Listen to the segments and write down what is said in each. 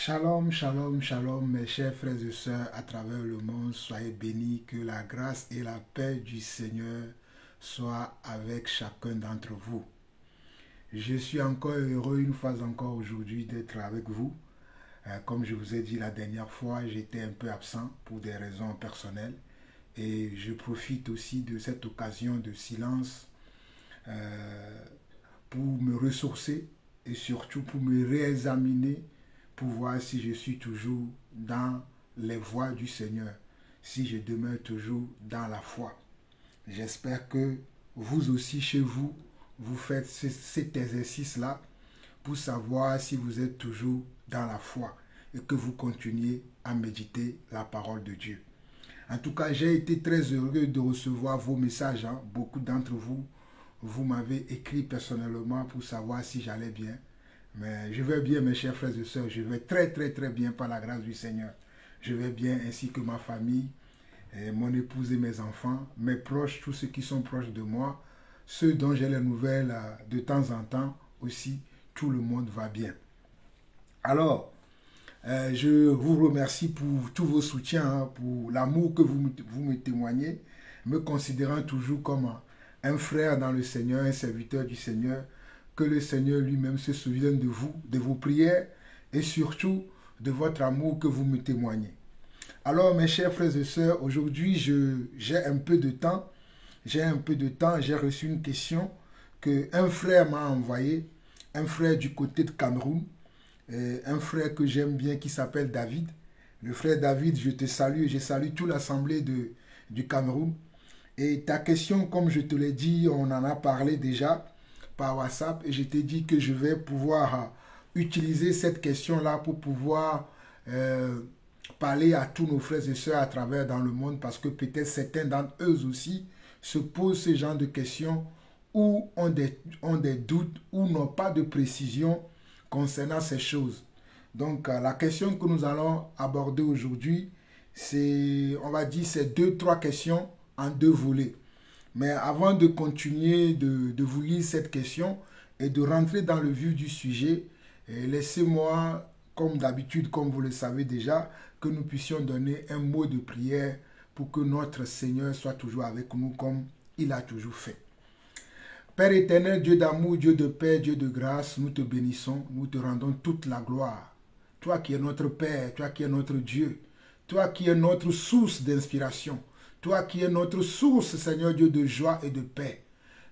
Shalom, shalom, shalom, mes chers frères et sœurs à travers le monde, soyez bénis, que la grâce et la paix du Seigneur soient avec chacun d'entre vous. Je suis encore heureux une fois encore aujourd'hui d'être avec vous. Comme je vous ai dit la dernière fois, j'étais un peu absent pour des raisons personnelles et je profite aussi de cette occasion de silence pour me ressourcer et surtout pour me réexaminer pour voir si je suis toujours dans les voies du Seigneur, si je demeure toujours dans la foi. J'espère que vous aussi chez vous, vous faites cet exercice-là pour savoir si vous êtes toujours dans la foi et que vous continuez à méditer la parole de Dieu. En tout cas, j'ai été très heureux de recevoir vos messages. Beaucoup d'entre vous, vous m'avez écrit personnellement pour savoir si j'allais bien. Mais je vais bien, mes chers frères et sœurs. Je vais très, très, très bien par la grâce du Seigneur. Je vais bien ainsi que ma famille, mon épouse et mes enfants, mes proches, tous ceux qui sont proches de moi, ceux dont j'ai les nouvelles de temps en temps aussi, tout le monde va bien. Alors, je vous remercie pour tous vos soutiens, pour l'amour que vous me témoignez, me considérant toujours comme un frère dans le Seigneur, un serviteur du Seigneur. Que le Seigneur lui-même se souvienne de vous, de vos prières et surtout de votre amour que vous me témoignez. Alors, mes chers frères et sœurs, aujourd'hui, j'ai un peu de temps. J'ai reçu une question qu'un frère m'a envoyée, un frère du côté de Cameroun, un frère que j'aime bien qui s'appelle David. Le frère David, je te salue et je salue toute l'assemblée du Cameroun. Et ta question, comme je te l'ai dit, on en a parlé déjà par WhatsApp et je t'ai dit que je vais pouvoir utiliser cette question-là pour pouvoir parler à tous nos frères et sœurs à travers dans le monde parce que peut-être certains d'entre eux aussi se posent ce genre de questions ou ont des doutes ou n'ont pas de précision concernant ces choses. Donc la question que nous allons aborder aujourd'hui, on va dire, c'est trois questions en deux volets. Mais avant de continuer de vous lire cette question et de rentrer dans le vif du sujet, laissez-moi, comme d'habitude, comme vous le savez déjà, que nous puissions donner un mot de prière pour que notre Seigneur soit toujours avec nous comme il a toujours fait. Père éternel, Dieu d'amour, Dieu de paix, Dieu de grâce, nous te bénissons, nous te rendons toute la gloire. Toi qui es notre Père, toi qui es notre Dieu, toi qui es notre source d'inspiration, toi qui es notre source, Seigneur Dieu, de joie et de paix.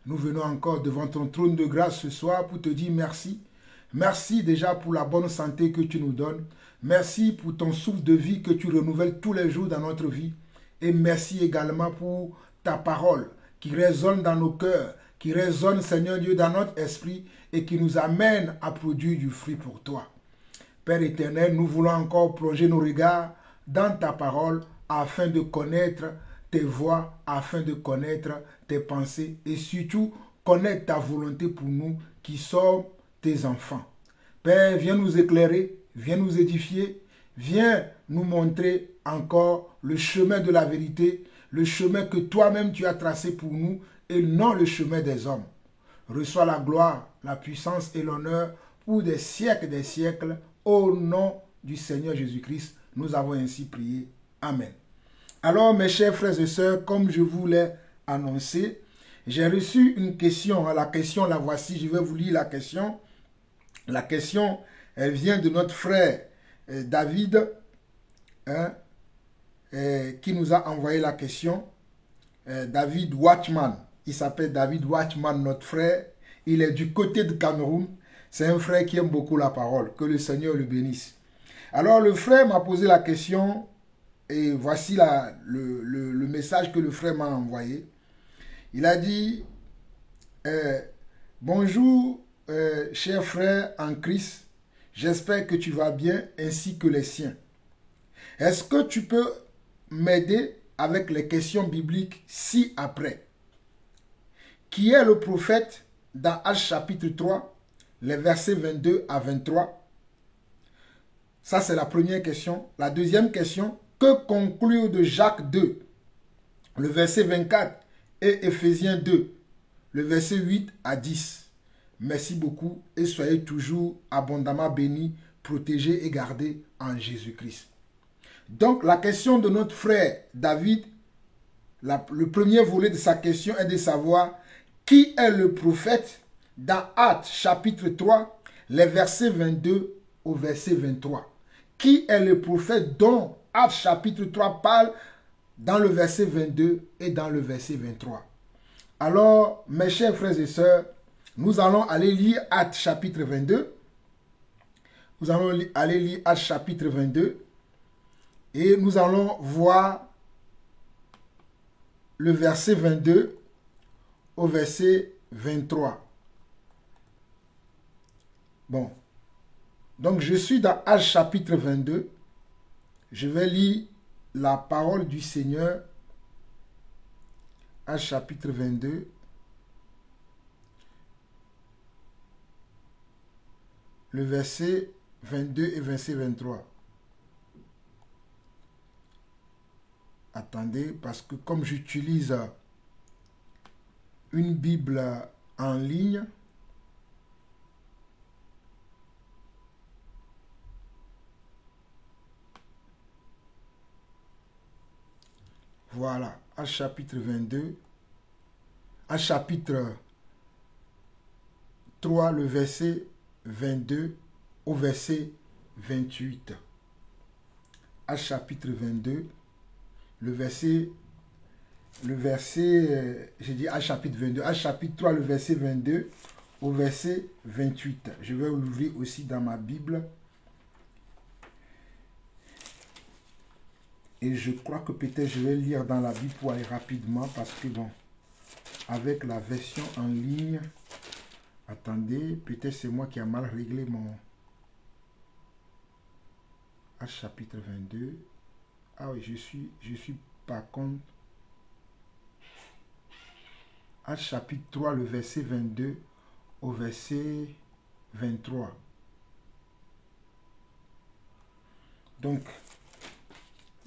Nous venons encore devant ton trône de grâce ce soir pour te dire merci. Merci déjà pour la bonne santé que tu nous donnes. Merci pour ton souffle de vie que tu renouvelles tous les jours dans notre vie. Et merci également pour ta parole qui résonne dans nos cœurs, qui résonne, Seigneur Dieu, dans notre esprit et qui nous amène à produire du fruit pour toi. Père éternel, nous voulons encore plonger nos regards dans ta parole afin de connaître tes voies, afin de connaître tes pensées et surtout connaître ta volonté pour nous qui sommes tes enfants. Père, viens nous éclairer, viens nous édifier, viens nous montrer encore le chemin de la vérité, le chemin que toi-même tu as tracé pour nous et non le chemin des hommes. Reçois la gloire, la puissance et l'honneur pour des siècles, au nom du Seigneur Jésus-Christ. Nous avons ainsi prié. Amen. Alors, mes chers frères et sœurs, comme je vous l'ai annoncé, j'ai reçu une question. La question, la voici. Je vais vous lire la question. La question, elle vient de notre frère David, qui nous a envoyé la question. David Watchman. Il s'appelle David Watchman, notre frère. Il est du côté de Cameroun. C'est un frère qui aime beaucoup la parole. Que le Seigneur le bénisse. Alors, le frère m'a posé la question. Et voici le message que le frère m'a envoyé. Il a dit, bonjour, cher frère en Christ, j'espère que tu vas bien ainsi que les siens. Est-ce que tu peux m'aider avec les questions bibliques ci-après? Qui est le prophète dans Actes chapitre 3, les versets 22 à 23? Ça, c'est la première question. La deuxième question, que conclure de Jacques 2, le verset 24, et Éphésiens 2, le verset 8 à 10. Merci beaucoup et soyez toujours abondamment bénis protégés et gardés en Jésus-Christ. Donc la question de notre frère David, le premier volet de sa question est de savoir qui est le prophète dans Actes chapitre 3, les versets 22 au verset 23. Qui est le prophète dont Actes chapitre 3 parle dans le verset 22 et dans le verset 23. Alors, mes chers frères et sœurs, nous allons aller lire Actes chapitre 22. Nous allons aller lire Actes chapitre 22 et nous allons voir le verset 22 au verset 23. Bon, donc je suis dans Actes chapitre 22. Je vais lire la parole du Seigneur. Actes chapitre 22. Le verset 22 et verset 23. Attendez, parce que comme j'utilise une Bible en ligne, voilà, à chapitre 22, à chapitre 3, le verset 22 au verset 28. À chapitre 22, le verset, j'ai dit à chapitre 22, à chapitre 3, le verset 22 au verset 28. Je vais l'ouvrir aussi dans ma Bible. Et je crois que peut-être je vais lire dans la Bible pour aller rapidement parce que bon, avec la version en ligne, attendez, peut-être c'est moi qui a mal réglé mon chapitre 22. Ah oui, je suis par contre à chapitre 3, le verset 22 au verset 23. Donc,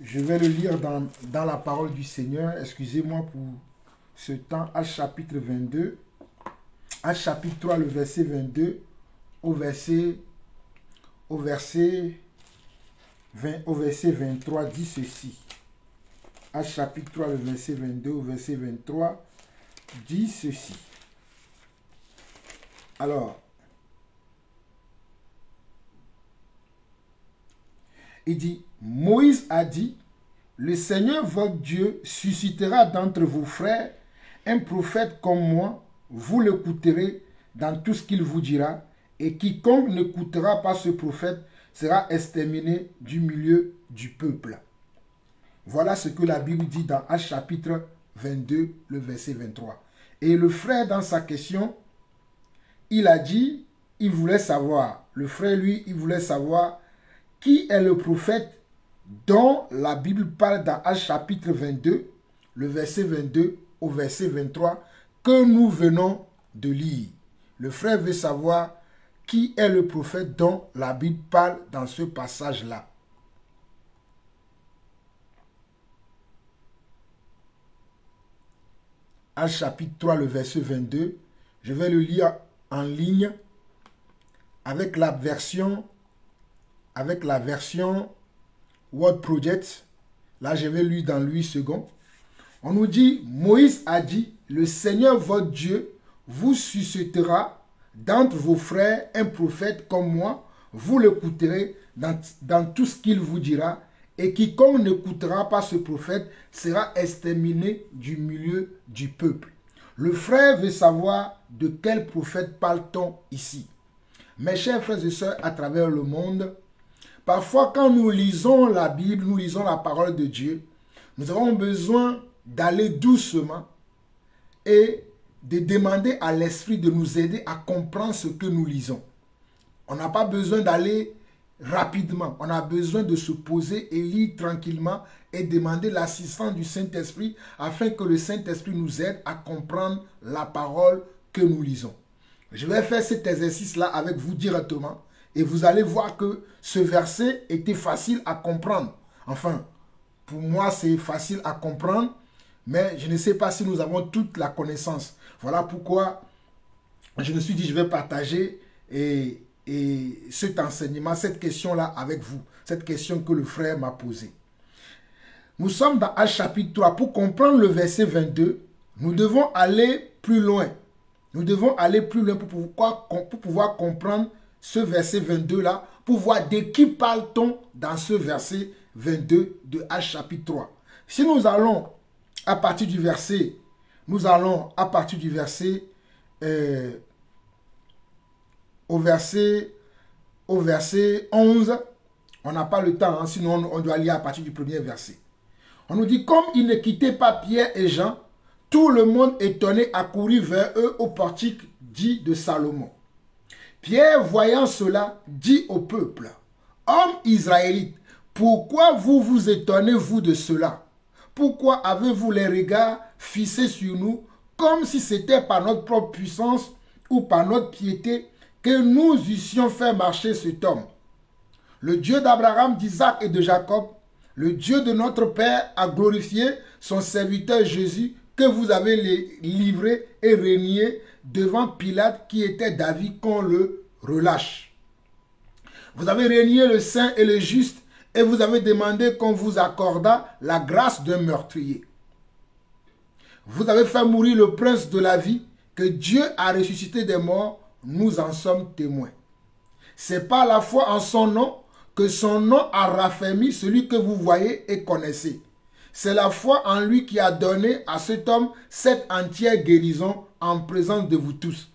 je vais le lire dans la parole du Seigneur. Excusez-moi pour ce temps. À chapitre 22, à chapitre 3, le verset 22 au verset 23 dit ceci. À chapitre 3, le verset 22 au verset 23 dit ceci. Alors, il dit, Moïse a dit, le Seigneur votre Dieu suscitera d'entre vos frères un prophète comme moi, vous l'écouterez dans tout ce qu'il vous dira, et quiconque n'écoutera pas ce prophète sera exterminé du milieu du peuple. Voilà ce que la Bible dit dans Actes chapitre 22, le verset 23. Et le frère, dans sa question, il a dit, il voulait savoir, le frère lui, il voulait savoir qui est le prophète dont la Bible parle dans Actes chapitre 22, le verset 22 au verset 23, que nous venons de lire. Le frère veut savoir qui est le prophète dont la Bible parle dans ce passage-là. Actes chapitre 3, le verset 22, je vais le lire en ligne avec la version Word Project. Là, je vais lire dans 8 secondes. On nous dit, Moïse a dit, le Seigneur votre Dieu vous suscitera d'entre vos frères un prophète comme moi. Vous l'écouterez dans tout ce qu'il vous dira. Et quiconque n'écoutera pas ce prophète sera exterminé du milieu du peuple. Le frère veut savoir de quel prophète parle-t-on ici. Mes chers frères et sœurs à travers le monde, parfois quand nous lisons la Bible, nous lisons la parole de Dieu, nous avons besoin d'aller doucement et de demander à l'Esprit de nous aider à comprendre ce que nous lisons. On n'a pas besoin d'aller rapidement, on a besoin de se poser et lire tranquillement et demander l'assistance du Saint-Esprit afin que le Saint-Esprit nous aide à comprendre la parole que nous lisons. Je vais faire cet exercice-là avec vous directement et vous allez voir que ce verset était facile à comprendre. Enfin, pour moi, c'est facile à comprendre, mais je ne sais pas si nous avons toute la connaissance. Voilà pourquoi je me suis dit, je vais partager et cet enseignement, cette question-là avec vous, cette question que le frère m'a posée. Nous sommes dans Actes chapitre 3. Pour comprendre le verset 22, nous devons aller plus loin. Nous devons aller plus loin pour pouvoir comprendre ce verset 22-là, pour voir de qui parle-t-on dans ce verset 22 de Actes chapitre 3. Si nous allons à partir du verset, au verset 11, on n'a pas le temps, hein, sinon on doit lire à partir du premier verset. On nous dit, comme ils ne quittaient pas Pierre et Jean, tout le monde étonné accourut vers eux au portique dit de Salomon. Pierre, voyant cela, dit au peuple, « Hommes israélites, pourquoi vous vous étonnez-vous de cela? Pourquoi avez-vous les regards fixés sur nous, comme si c'était par notre propre puissance ou par notre piété que nous eussions fait marcher cet homme? Le Dieu d'Abraham, d'Isaac et de Jacob, le Dieu de notre Père a glorifié son serviteur Jésus, que vous avez livré et renié devant Pilate qui était d'avis qu'on le relâche. Vous avez renié le saint et le juste et vous avez demandé qu'on vous accordât la grâce d'un meurtrier. Vous avez fait mourir le prince de la vie que Dieu a ressuscité des morts, nous en sommes témoins. C'est par la foi en son nom que son nom a raffermi celui que vous voyez et connaissez. C'est la foi en lui qui a donné à cet homme cette entière guérison en présence de vous tous.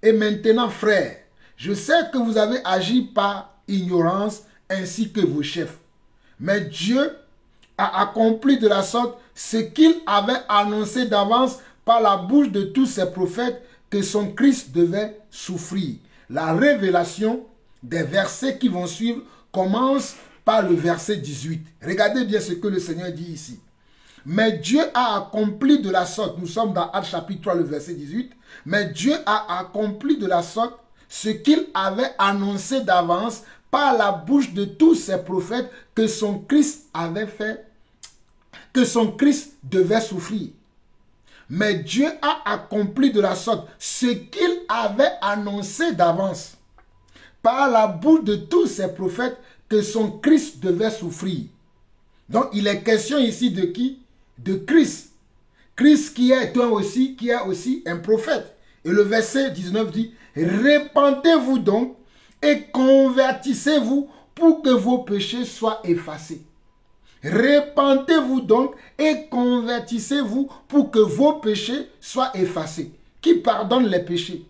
Et maintenant, frères, je sais que vous avez agi par ignorance ainsi que vos chefs. Mais Dieu a accompli de la sorte ce qu'il avait annoncé d'avance par la bouche de tous ses prophètes que son Christ devait souffrir. La révélation des versets qui vont suivre commence par le verset 18. Regardez bien ce que le Seigneur dit ici. Mais Dieu a accompli de la sorte, nous sommes dans Actes chapitre 3, le verset 18, mais Dieu a accompli de la sorte ce qu'il avait annoncé d'avance par la bouche de tous ses prophètes que son Christ avait fait, que son Christ devait souffrir. Mais Dieu a accompli de la sorte ce qu'il avait annoncé d'avance par la bouche de tous ses prophètes que son Christ devait souffrir. Donc, il est question ici de qui? De Christ. Christ qui est aussi un prophète. Et le verset 19 dit, « Répentez-vous donc et convertissez-vous pour que vos péchés soient effacés. » Répentez-vous donc et convertissez-vous pour que vos péchés soient effacés. Qui pardonne les péchés?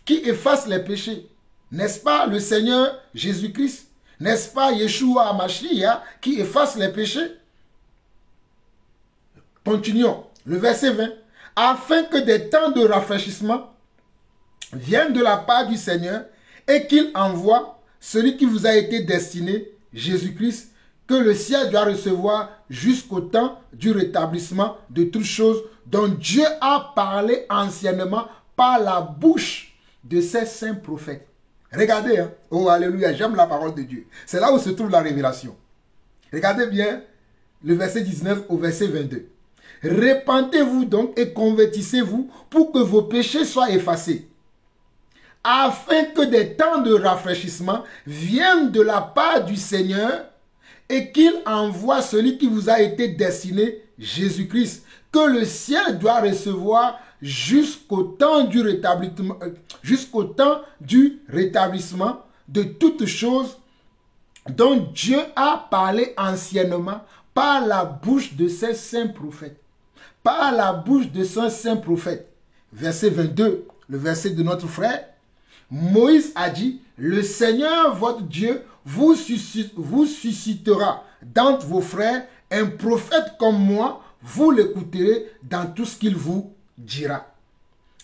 Qui efface les péchés? N'est-ce pas le Seigneur Jésus-Christ? N'est-ce pas Yeshua HaMashiach qui efface les péchés? Continuons. Le verset 20. Afin que des temps de rafraîchissement viennent de la part du Seigneur et qu'il envoie celui qui vous a été destiné, Jésus-Christ, que le ciel doit recevoir jusqu'au temps du rétablissement de toutes choses dont Dieu a parlé anciennement par la bouche de ses saints prophètes. Regardez, hein? Oh alléluia, j'aime la parole de Dieu. C'est là où se trouve la révélation. Regardez bien le verset 19 au verset 22. Répentez-vous donc et convertissez-vous pour que vos péchés soient effacés, afin que des temps de rafraîchissement viennent de la part du Seigneur et qu'il envoie celui qui vous a été destiné, Jésus-Christ, que le ciel doit recevoir jusqu'au temps du rétablissement de toutes choses dont Dieu a parlé anciennement par la bouche de ses saints prophètes. Par la bouche de ses saints prophètes. Verset 22, le verset de notre frère. Moïse a dit, le Seigneur votre Dieu vous suscitera d'entre vos frères un prophète comme moi, vous l'écouterez dans tout ce qu'il vous dira.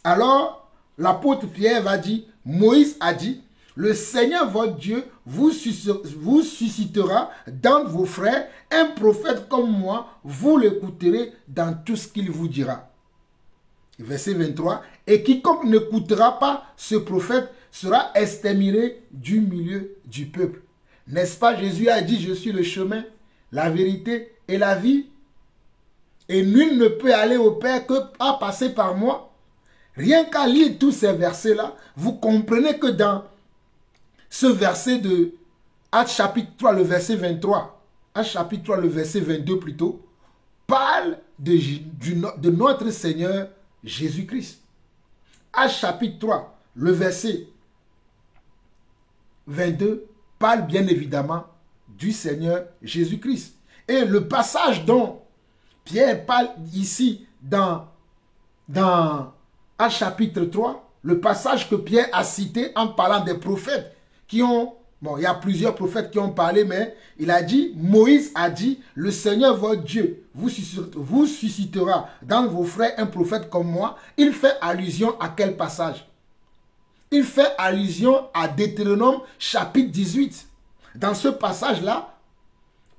Alors, l'apôtre Pierre va dire, Moïse a dit, le Seigneur votre Dieu vous suscitera d'entre vos frères un prophète comme moi, vous l'écouterez dans tout ce qu'il vous dira. Verset 23, et quiconque n'écoutera pas ce prophète sera exterminé du milieu du peuple. N'est-ce pas, Jésus a dit, je suis le chemin, la vérité et la vie. Et nul ne peut aller au Père que à passer par moi. Rien qu'à lire tous ces versets-là, vous comprenez que dans ce verset de Actes chapitre 3, le verset 23, Actes chapitre 3, le verset 22 plutôt, parle de notre Seigneur Jésus-Christ. Actes chapitre 3, le verset 22, parle bien évidemment du Seigneur Jésus-Christ. Et le passage dont Pierre parle ici dans Actes chapitre 3, le passage que Pierre a cité en parlant des prophètes qui ont, bon, il y a plusieurs prophètes qui ont parlé, mais il a dit, Moïse a dit, le Seigneur votre Dieu vous suscitera dans vos frères un prophète comme moi. Il fait allusion à quel passage? Il fait allusion à Deutéronome chapitre 18. Dans ce passage-là,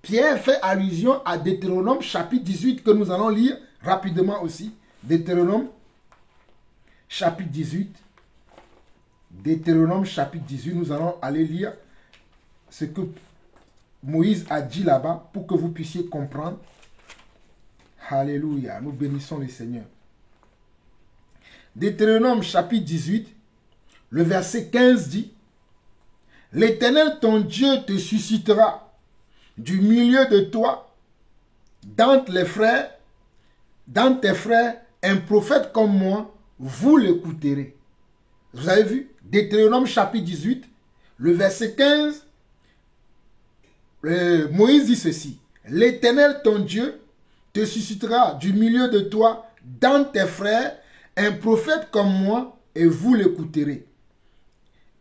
Pierre fait allusion à Deutéronome chapitre 18 que nous allons lire rapidement aussi. Deutéronome chapitre 18. Deutéronome chapitre 18, nous allons aller lire ce que Moïse a dit là-bas pour que vous puissiez comprendre. Alléluia, nous bénissons le Seigneur. Deutéronome chapitre 18, le verset 15 dit, « L'Éternel ton Dieu te suscitera du milieu de toi, dans tes frères, un prophète comme moi, vous l'écouterez. » Vous avez vu? Deutéronome chapitre 18, le verset 15, Moïse dit ceci, « L'Éternel ton Dieu te suscitera du milieu de toi, dans tes frères, un prophète comme moi, et vous l'écouterez.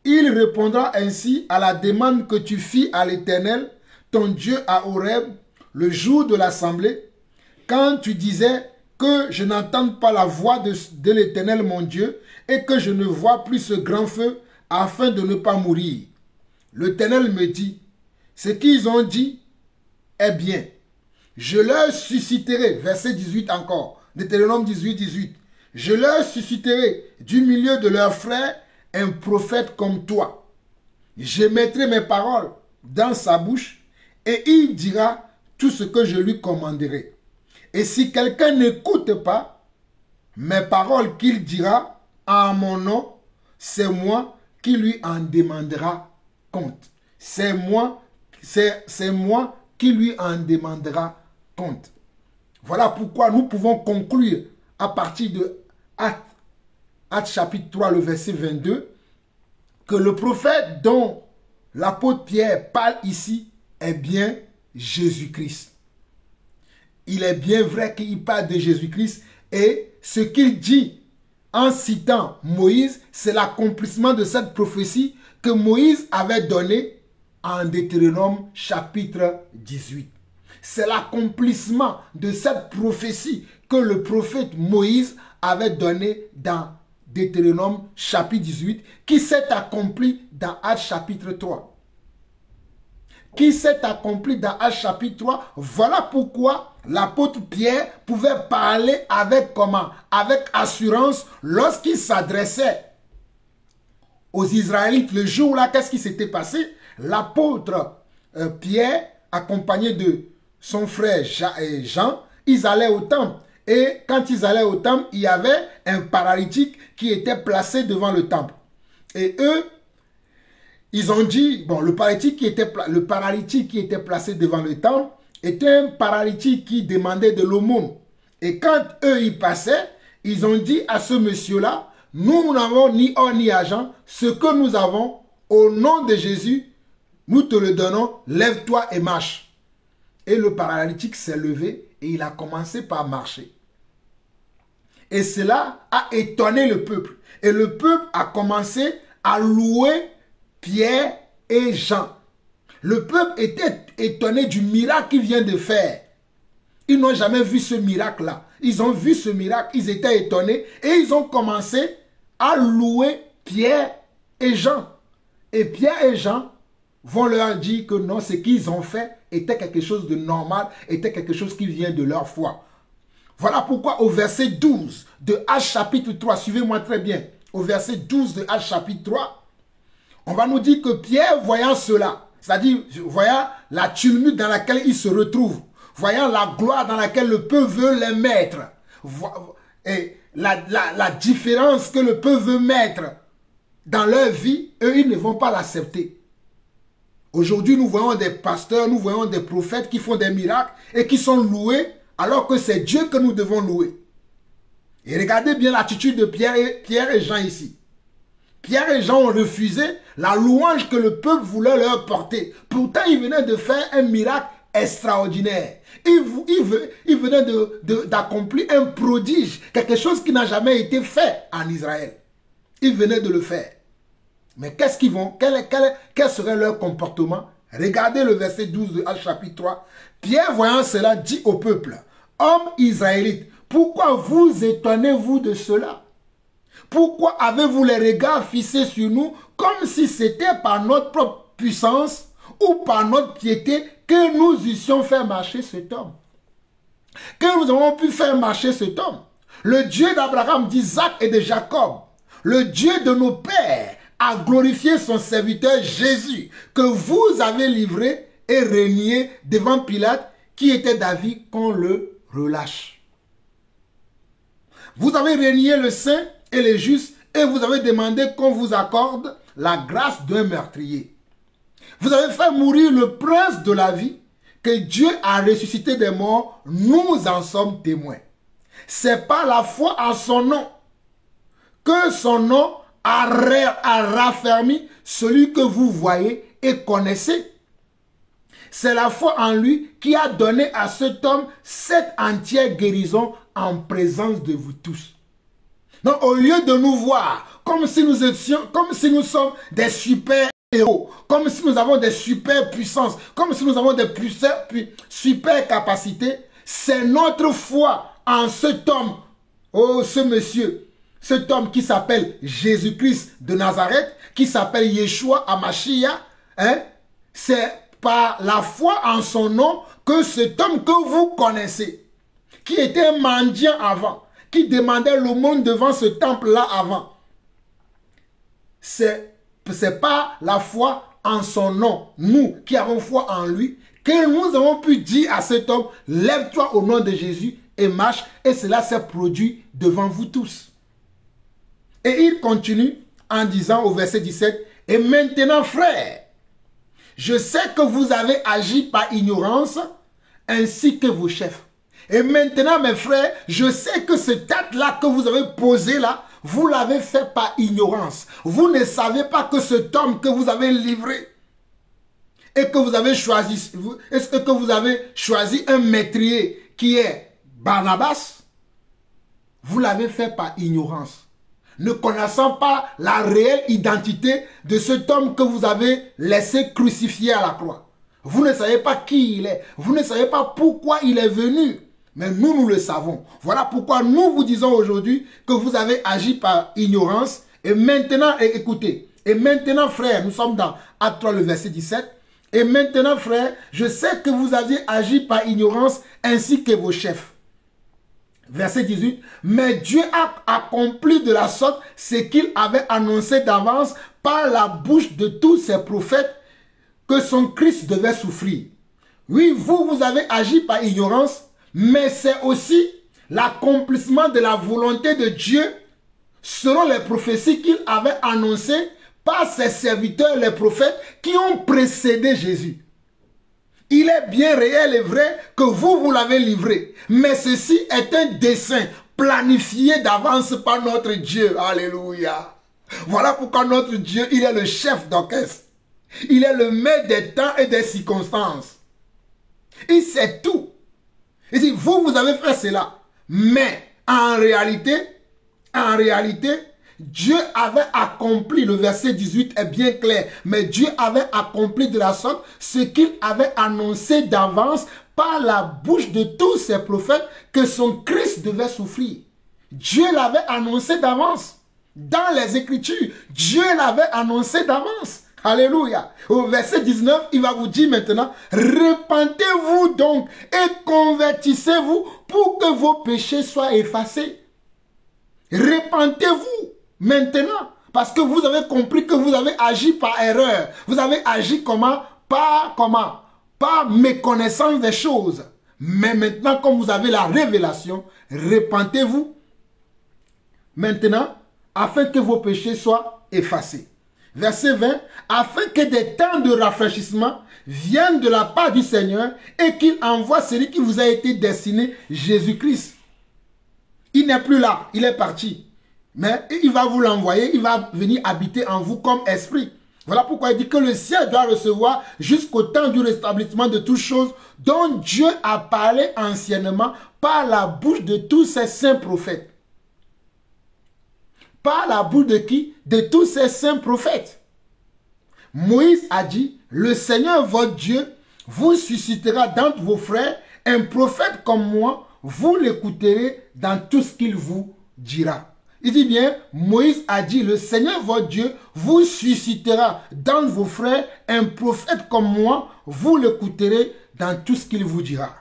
Il répondra ainsi à la demande que tu fis à l'Éternel, ton Dieu à Horeb, le jour de l'assemblée, quand tu disais que je n'entende pas la voix de l'Éternel mon Dieu, et que je ne vois plus ce grand feu, afin de ne pas mourir. L'Éternel me dit, ce qu'ils ont dit est bien. Je leur susciterai, verset 18 encore, Deutéronome 18, 18. Je leur susciterai du milieu de leurs frères un prophète comme toi. Je mettrai mes paroles dans sa bouche et il dira tout ce que je lui commanderai. Et si quelqu'un n'écoute pas mes paroles qu'il dira en mon nom, c'est moi qui lui en demandera compte. C'est moi qui lui en demandera compte. Voilà pourquoi nous pouvons conclure à partir de Actes chapitre 3, le verset 22, que le prophète dont l'apôtre Pierre parle ici est bien Jésus-Christ. Il est bien vrai qu'il parle de Jésus-Christ et ce qu'il dit en citant Moïse, c'est l'accomplissement de cette prophétie que Moïse avait donnée en Deutéronome chapitre 18. C'est l'accomplissement de cette prophétie que le prophète Moïse avait donnée dans Deutéronome chapitre 18, qui s'est accompli dans Actes chapitre 3. Qui s'est accompli dans Actes chapitre 3. Voilà pourquoi l'apôtre Pierre pouvait parler avec comment? Avec assurance lorsqu'il s'adressait aux Israélites. Le jour-là, qu'est-ce qui s'était passé? L'apôtre Pierre, accompagné de son frère Jean, ils allaient au temple. Et quand ils allaient au temple, il y avait un paralytique qui était placé devant le temple. Et eux, ils ont dit, bon, le paralytique qui était placé devant le temple était un paralytique qui demandait de l'aumône. Et quand eux, ils passaient, ils ont dit à ce monsieur-là, nous n'avons ni or ni argent, ce que nous avons, au nom de Jésus, nous te le donnons, lève-toi et marche. Et le paralytique s'est levé et il a commencé par marcher. Et cela a étonné le peuple. Et le peuple a commencé à louer Pierre et Jean. Le peuple était étonné du miracle qu'il vient de faire. Ils n'ont jamais vu ce miracle-là. Ils ont vu ce miracle, ils étaient étonnés et ils ont commencé à louer Pierre et Jean. Et Pierre et Jean vont leur dire que non, ce qu'ils ont fait était quelque chose de normal, était quelque chose qui vient de leur foi. Voilà pourquoi au verset 12 de Actes chapitre 3, suivez-moi très bien, au verset 12 de Actes chapitre 3, on va nous dire que Pierre, voyant cela, c'est-à-dire voyant la tumulte dans laquelle il se retrouve, voyant la gloire dans laquelle le peuple veut les mettre, et la différence que le peuple veut mettre dans leur vie, eux, ils ne vont pas l'accepter. Aujourd'hui, nous voyons des pasteurs, nous voyons des prophètes qui font des miracles et qui sont loués alors que c'est Dieu que nous devons louer. Et regardez bien l'attitude de Pierre et Jean ici. Pierre et Jean ont refusé la louange que le peuple voulait leur porter. Pourtant, ils venaient de faire un miracle extraordinaire. Ils venaient d'accomplir un prodige, quelque chose qui n'a jamais été fait en Israël. Ils venaient de le faire. Mais qu'est-ce qu'ils vont, quel serait leur comportement? Regardez le verset 12 de Actes chapitre 3. Pierre, voyant cela, dit au peuple, « Hommes israélites, pourquoi vous étonnez-vous de cela? Pourquoi avez-vous les regards fixés sur nous comme si c'était par notre propre puissance ou par notre piété que nous eussions fait marcher cet homme? Que nous avons pu faire marcher cet homme? Le Dieu d'Abraham, d'Isaac et de Jacob, le Dieu de nos pères, a glorifié son serviteur Jésus, que vous avez livré et renié devant Pilate, qui était d'avis qu'on le relâche. Vous avez renié le saint et le juste, et vous avez demandé qu'on vous accorde la grâce d'un meurtrier. Vous avez fait mourir le prince de la vie, que Dieu a ressuscité des morts, nous en sommes témoins. C'est par la foi en son nom que son nom a raffermi celui que vous voyez et connaissez. C'est la foi en lui qui a donné à cet homme cette entière guérison en présence de vous tous. Donc, au lieu de nous voir comme si nous sommes des super héros, comme si nous avons des super puissances, comme si nous avons des super capacités, c'est notre foi en cet homme, oh ce monsieur, cet homme qui s'appelle Jésus-Christ de Nazareth, qui s'appelle Yeshua Hamashiach, hein? C'est par la foi en son nom que cet homme que vous connaissez, qui était un mendiant avant, qui demandait l'aumône devant ce temple-là avant, c'est pas la foi en son nom, nous qui avons foi en lui, que nous avons pu dire à cet homme, lève-toi au nom de Jésus et marche, et cela s'est produit devant vous tous. Et il continue en disant au verset 17, « Et maintenant, frères, je sais que vous avez agi par ignorance, ainsi que vos chefs. Et maintenant, mes frères, je sais que cet acte-là que vous avez posé là, vous l'avez fait par ignorance. Vous ne savez pas que cet homme que vous avez livré et que vous avez choisi un maîtrier qui est Barnabas, vous l'avez fait par ignorance. Ne connaissant pas la réelle identité de cet homme que vous avez laissé crucifier à la croix. Vous ne savez pas qui il est. Vous ne savez pas pourquoi il est venu. Mais nous le savons. Voilà pourquoi nous vous disons aujourd'hui que vous avez agi par ignorance. Et maintenant, écoutez, et maintenant frère, nous sommes dans Acte 3, le verset 17. Et maintenant frère, je sais que vous aviez agi par ignorance ainsi que vos chefs. Verset 18, mais Dieu a accompli de la sorte ce qu'il avait annoncé d'avance par la bouche de tous ses prophètes que son Christ devait souffrir. Oui, vous avez agi par ignorance, mais c'est aussi l'accomplissement de la volonté de Dieu selon les prophéties qu'il avait annoncées par ses serviteurs, les prophètes qui ont précédé Jésus. Il est bien réel et vrai que vous l'avez livré. Mais ceci est un dessein planifié d'avance par notre Dieu. Alléluia. Voilà pourquoi notre Dieu, il est le chef d'orchestre. Il est le maître des temps et des circonstances. Il sait tout. Il dit, vous avez fait cela. Mais en réalité, Dieu avait accompli, le verset 18 est bien clair, mais Dieu avait accompli de la sorte ce qu'il avait annoncé d'avance par la bouche de tous ses prophètes que son Christ devait souffrir. Dieu l'avait annoncé d'avance. Dans les Écritures, Dieu l'avait annoncé d'avance. Alléluia. Au verset 19, il va vous dire maintenant, repentez-vous donc et convertissez-vous pour que vos péchés soient effacés. Repentez-vous maintenant, parce que vous avez compris que vous avez agi par erreur. Vous avez agi comment? Par méconnaissance des choses. Mais maintenant, comme vous avez la révélation, repentez-vous maintenant, afin que vos péchés soient effacés. Verset 20, afin que des temps de rafraîchissement viennent de la part du Seigneur et qu'il envoie celui qui vous a été destiné, Jésus-Christ. Il n'est plus là, il est parti. Mais il va vous l'envoyer, il va venir habiter en vous comme esprit. Voilà pourquoi il dit que le ciel doit recevoir jusqu'au temps du rétablissement de toutes choses dont Dieu a parlé anciennement par la bouche de tous ses saints prophètes. Par la bouche de qui? De tous ces saints prophètes. Moïse a dit, le Seigneur votre Dieu vous suscitera d'entre vos frères un prophète comme moi, vous l'écouterez dans tout ce qu'il vous dira. Il dit bien, Moïse a dit, le Seigneur votre Dieu vous suscitera d'entre vos frères un prophète comme moi, vous l'écouterez dans tout ce qu'il vous dira.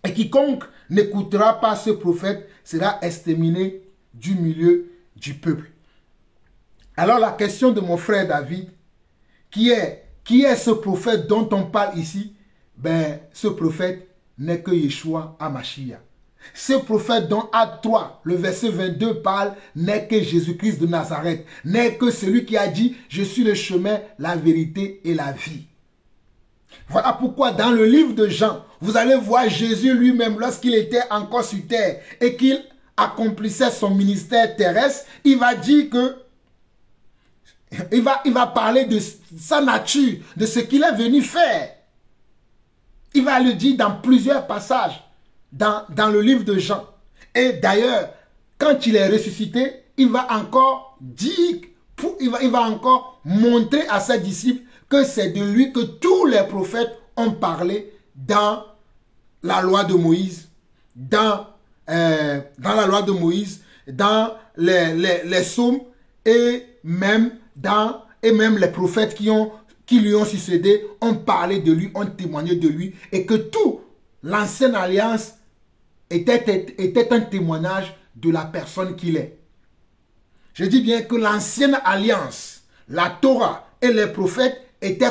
Et quiconque n'écoutera pas ce prophète sera exterminé du milieu du peuple. Alors la question de mon frère David, qui est ce prophète dont on parle ici? Ben, ce prophète n'est que Yeshua HaMashiach. Ce prophète dont Acte 3, le verset 22 parle, n'est que Jésus-Christ de Nazareth, n'est que celui qui a dit, je suis le chemin, la vérité et la vie. Voilà pourquoi dans le livre de Jean, vous allez voir Jésus lui-même lorsqu'il était encore sur terre et qu'il accomplissait son ministère terrestre, il va dire que il va parler de sa nature, de ce qu'il est venu faire. Il va le dire dans plusieurs passages dans le livre de Jean. Et d'ailleurs, quand il est ressuscité, il va encore dire, il va encore montrer à ses disciples que c'est de lui que tous les prophètes ont parlé dans la loi de Moïse, dans la loi de Moïse, dans les psaumes et même les prophètes qui lui ont succédé ont parlé de lui, ont témoigné de lui, et que tout l'ancienne alliance était un témoignage de la personne qu'il est. Je dis bien que l'ancienne alliance, la Torah et les prophètes étaient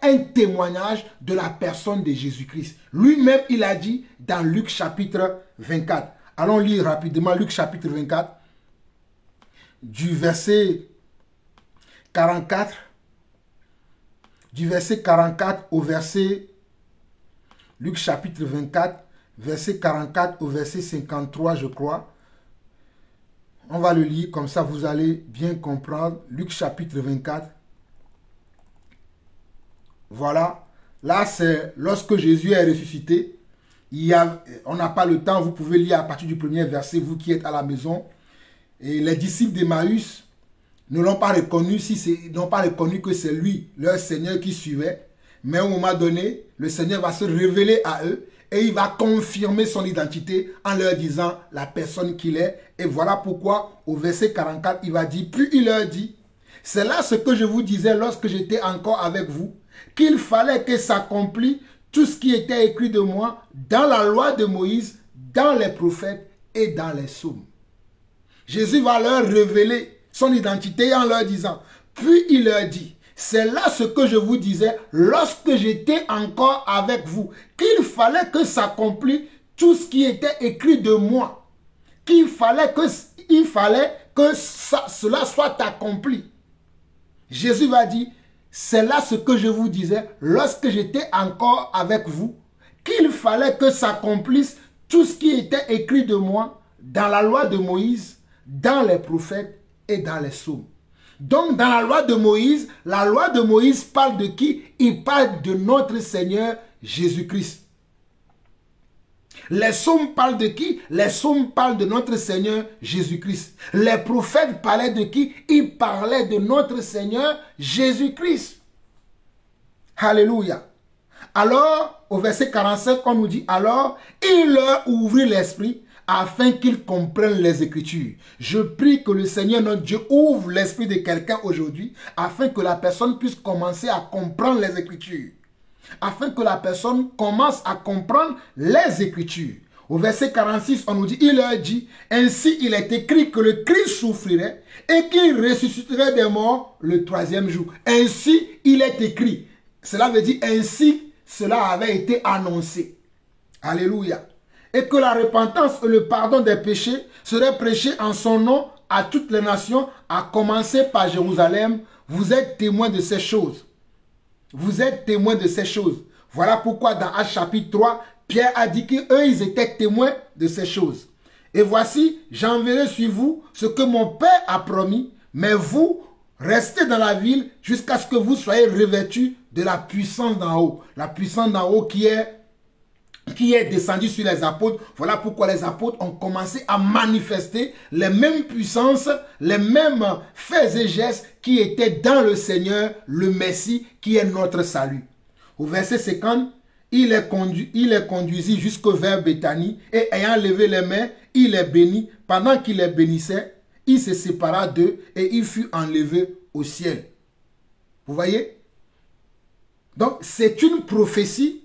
un témoignage de la personne de Jésus-Christ. Lui-même, il a dit dans Luc chapitre 24. Allons lire rapidement Luc chapitre 24, du verset 44, au verset, Luc chapitre 24, verset 44 au verset 53, je crois. On va le lire, comme ça vous allez bien comprendre. Luc chapitre 24. Voilà. Là, c'est lorsque Jésus est ressuscité. On n'a pas le temps, vous pouvez lire à partir du premier verset, vous qui êtes à la maison. Et les disciples d'Emmaüs ne l'ont pas reconnu, n'ont pas reconnu que c'est lui, leur Seigneur, qui suivait. Mais au moment donné, le Seigneur va se révéler à eux et il va confirmer son identité en leur disant la personne qu'il est. Et voilà pourquoi au verset 44, il va dire, puis il leur dit, c'est là ce que je vous disais lorsque j'étais encore avec vous, qu'il fallait que s'accomplisse tout ce qui était écrit de moi dans la loi de Moïse, dans les prophètes et dans les psaumes. Jésus va leur révéler son identité en leur disant, puis il leur dit, c'est là ce que je vous disais lorsque j'étais encore avec vous, qu'il fallait que s'accomplisse tout ce qui était écrit de moi, qu'il fallait que cela soit accompli. Jésus va dire, c'est là ce que je vous disais lorsque j'étais encore avec vous, qu'il fallait que s'accomplisse tout ce qui était écrit de moi dans la loi de Moïse, dans les prophètes et dans les psaumes. Donc dans la loi de Moïse parle de qui? Il parle de notre Seigneur Jésus-Christ. Les psaumes parlent de qui? Les psaumes parlent de notre Seigneur Jésus-Christ. Les prophètes parlaient de qui? Ils parlaient de notre Seigneur Jésus-Christ. Alléluia. Alors, au verset 45, on nous dit, alors, il leur ouvrit l'esprit afin qu'ils comprennent les Écritures. Je prie que le Seigneur notre Dieu ouvre l'esprit de quelqu'un aujourd'hui afin que la personne puisse commencer à comprendre les Écritures. Afin que la personne commence à comprendre les Écritures. Au verset 46, on nous dit, il leur dit, ainsi il est écrit que le Christ souffrirait et qu'il ressusciterait des morts le troisième jour. Ainsi il est écrit. Cela veut dire ainsi cela avait été annoncé. Alléluia. Et que la repentance et le pardon des péchés seraient prêchés en son nom à toutes les nations, à commencer par Jérusalem, vous êtes témoins de ces choses. Vous êtes témoins de ces choses. Voilà pourquoi dans Actes chapitre 3, Pierre a dit qu'eux, ils étaient témoins de ces choses. Et voici, j'enverrai sur vous ce que mon Père a promis, mais vous, restez dans la ville jusqu'à ce que vous soyez revêtus de la puissance d'en haut. La puissance d'en haut qui est descendue sur les apôtres. Voilà pourquoi les apôtres ont commencé à manifester les mêmes puissances, les mêmes faits et gestes qui étaient dans le Seigneur, le Messie, qui est notre salut. Au verset 50, il les conduisit jusqu'au vers Béthanie et ayant levé les mains, il les bénit. Pendant qu'il les bénissait, il se sépara d'eux et il fut enlevé au ciel. Vous voyez? Donc, c'est une prophétie,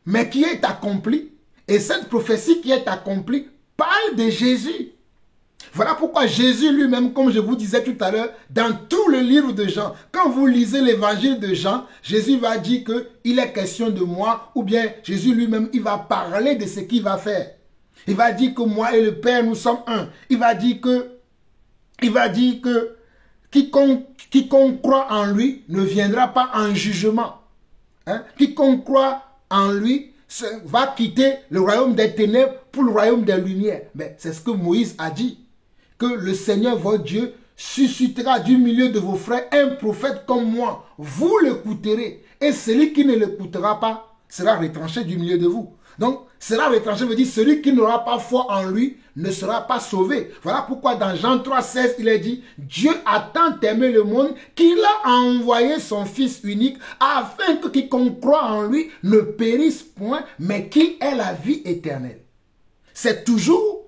mais qui est accomplie. Et cette prophétie qui est accomplie parle de Jésus. Voilà pourquoi Jésus lui-même, comme je vous disais tout à l'heure, dans tout le livre de Jean, quand vous lisez l'évangile de Jean, Jésus va dire qu'il est question de moi, ou bien Jésus lui-même, il va parler de ce qu'il va faire. Il va dire que moi et le Père, nous sommes un. Il va dire que quiconque croit en lui ne viendra pas en jugement. Hein? Quiconque croit en lui va quitter le royaume des ténèbres pour le royaume des lumières. Mais c'est ce que Moïse a dit. Que le Seigneur, votre Dieu, suscitera du milieu de vos frères un prophète comme moi. Vous l'écouterez. Et celui qui ne l'écoutera pas sera retranché du milieu de vous. Donc, sera retranché veut dire celui qui n'aura pas foi en lui ne sera pas sauvé. Voilà pourquoi dans Jean 3,16, il est dit, Dieu a tant aimé le monde qu'il a envoyé son Fils unique afin que quiconque croit en lui ne périsse point, mais qu'il ait la vie éternelle. C'est toujours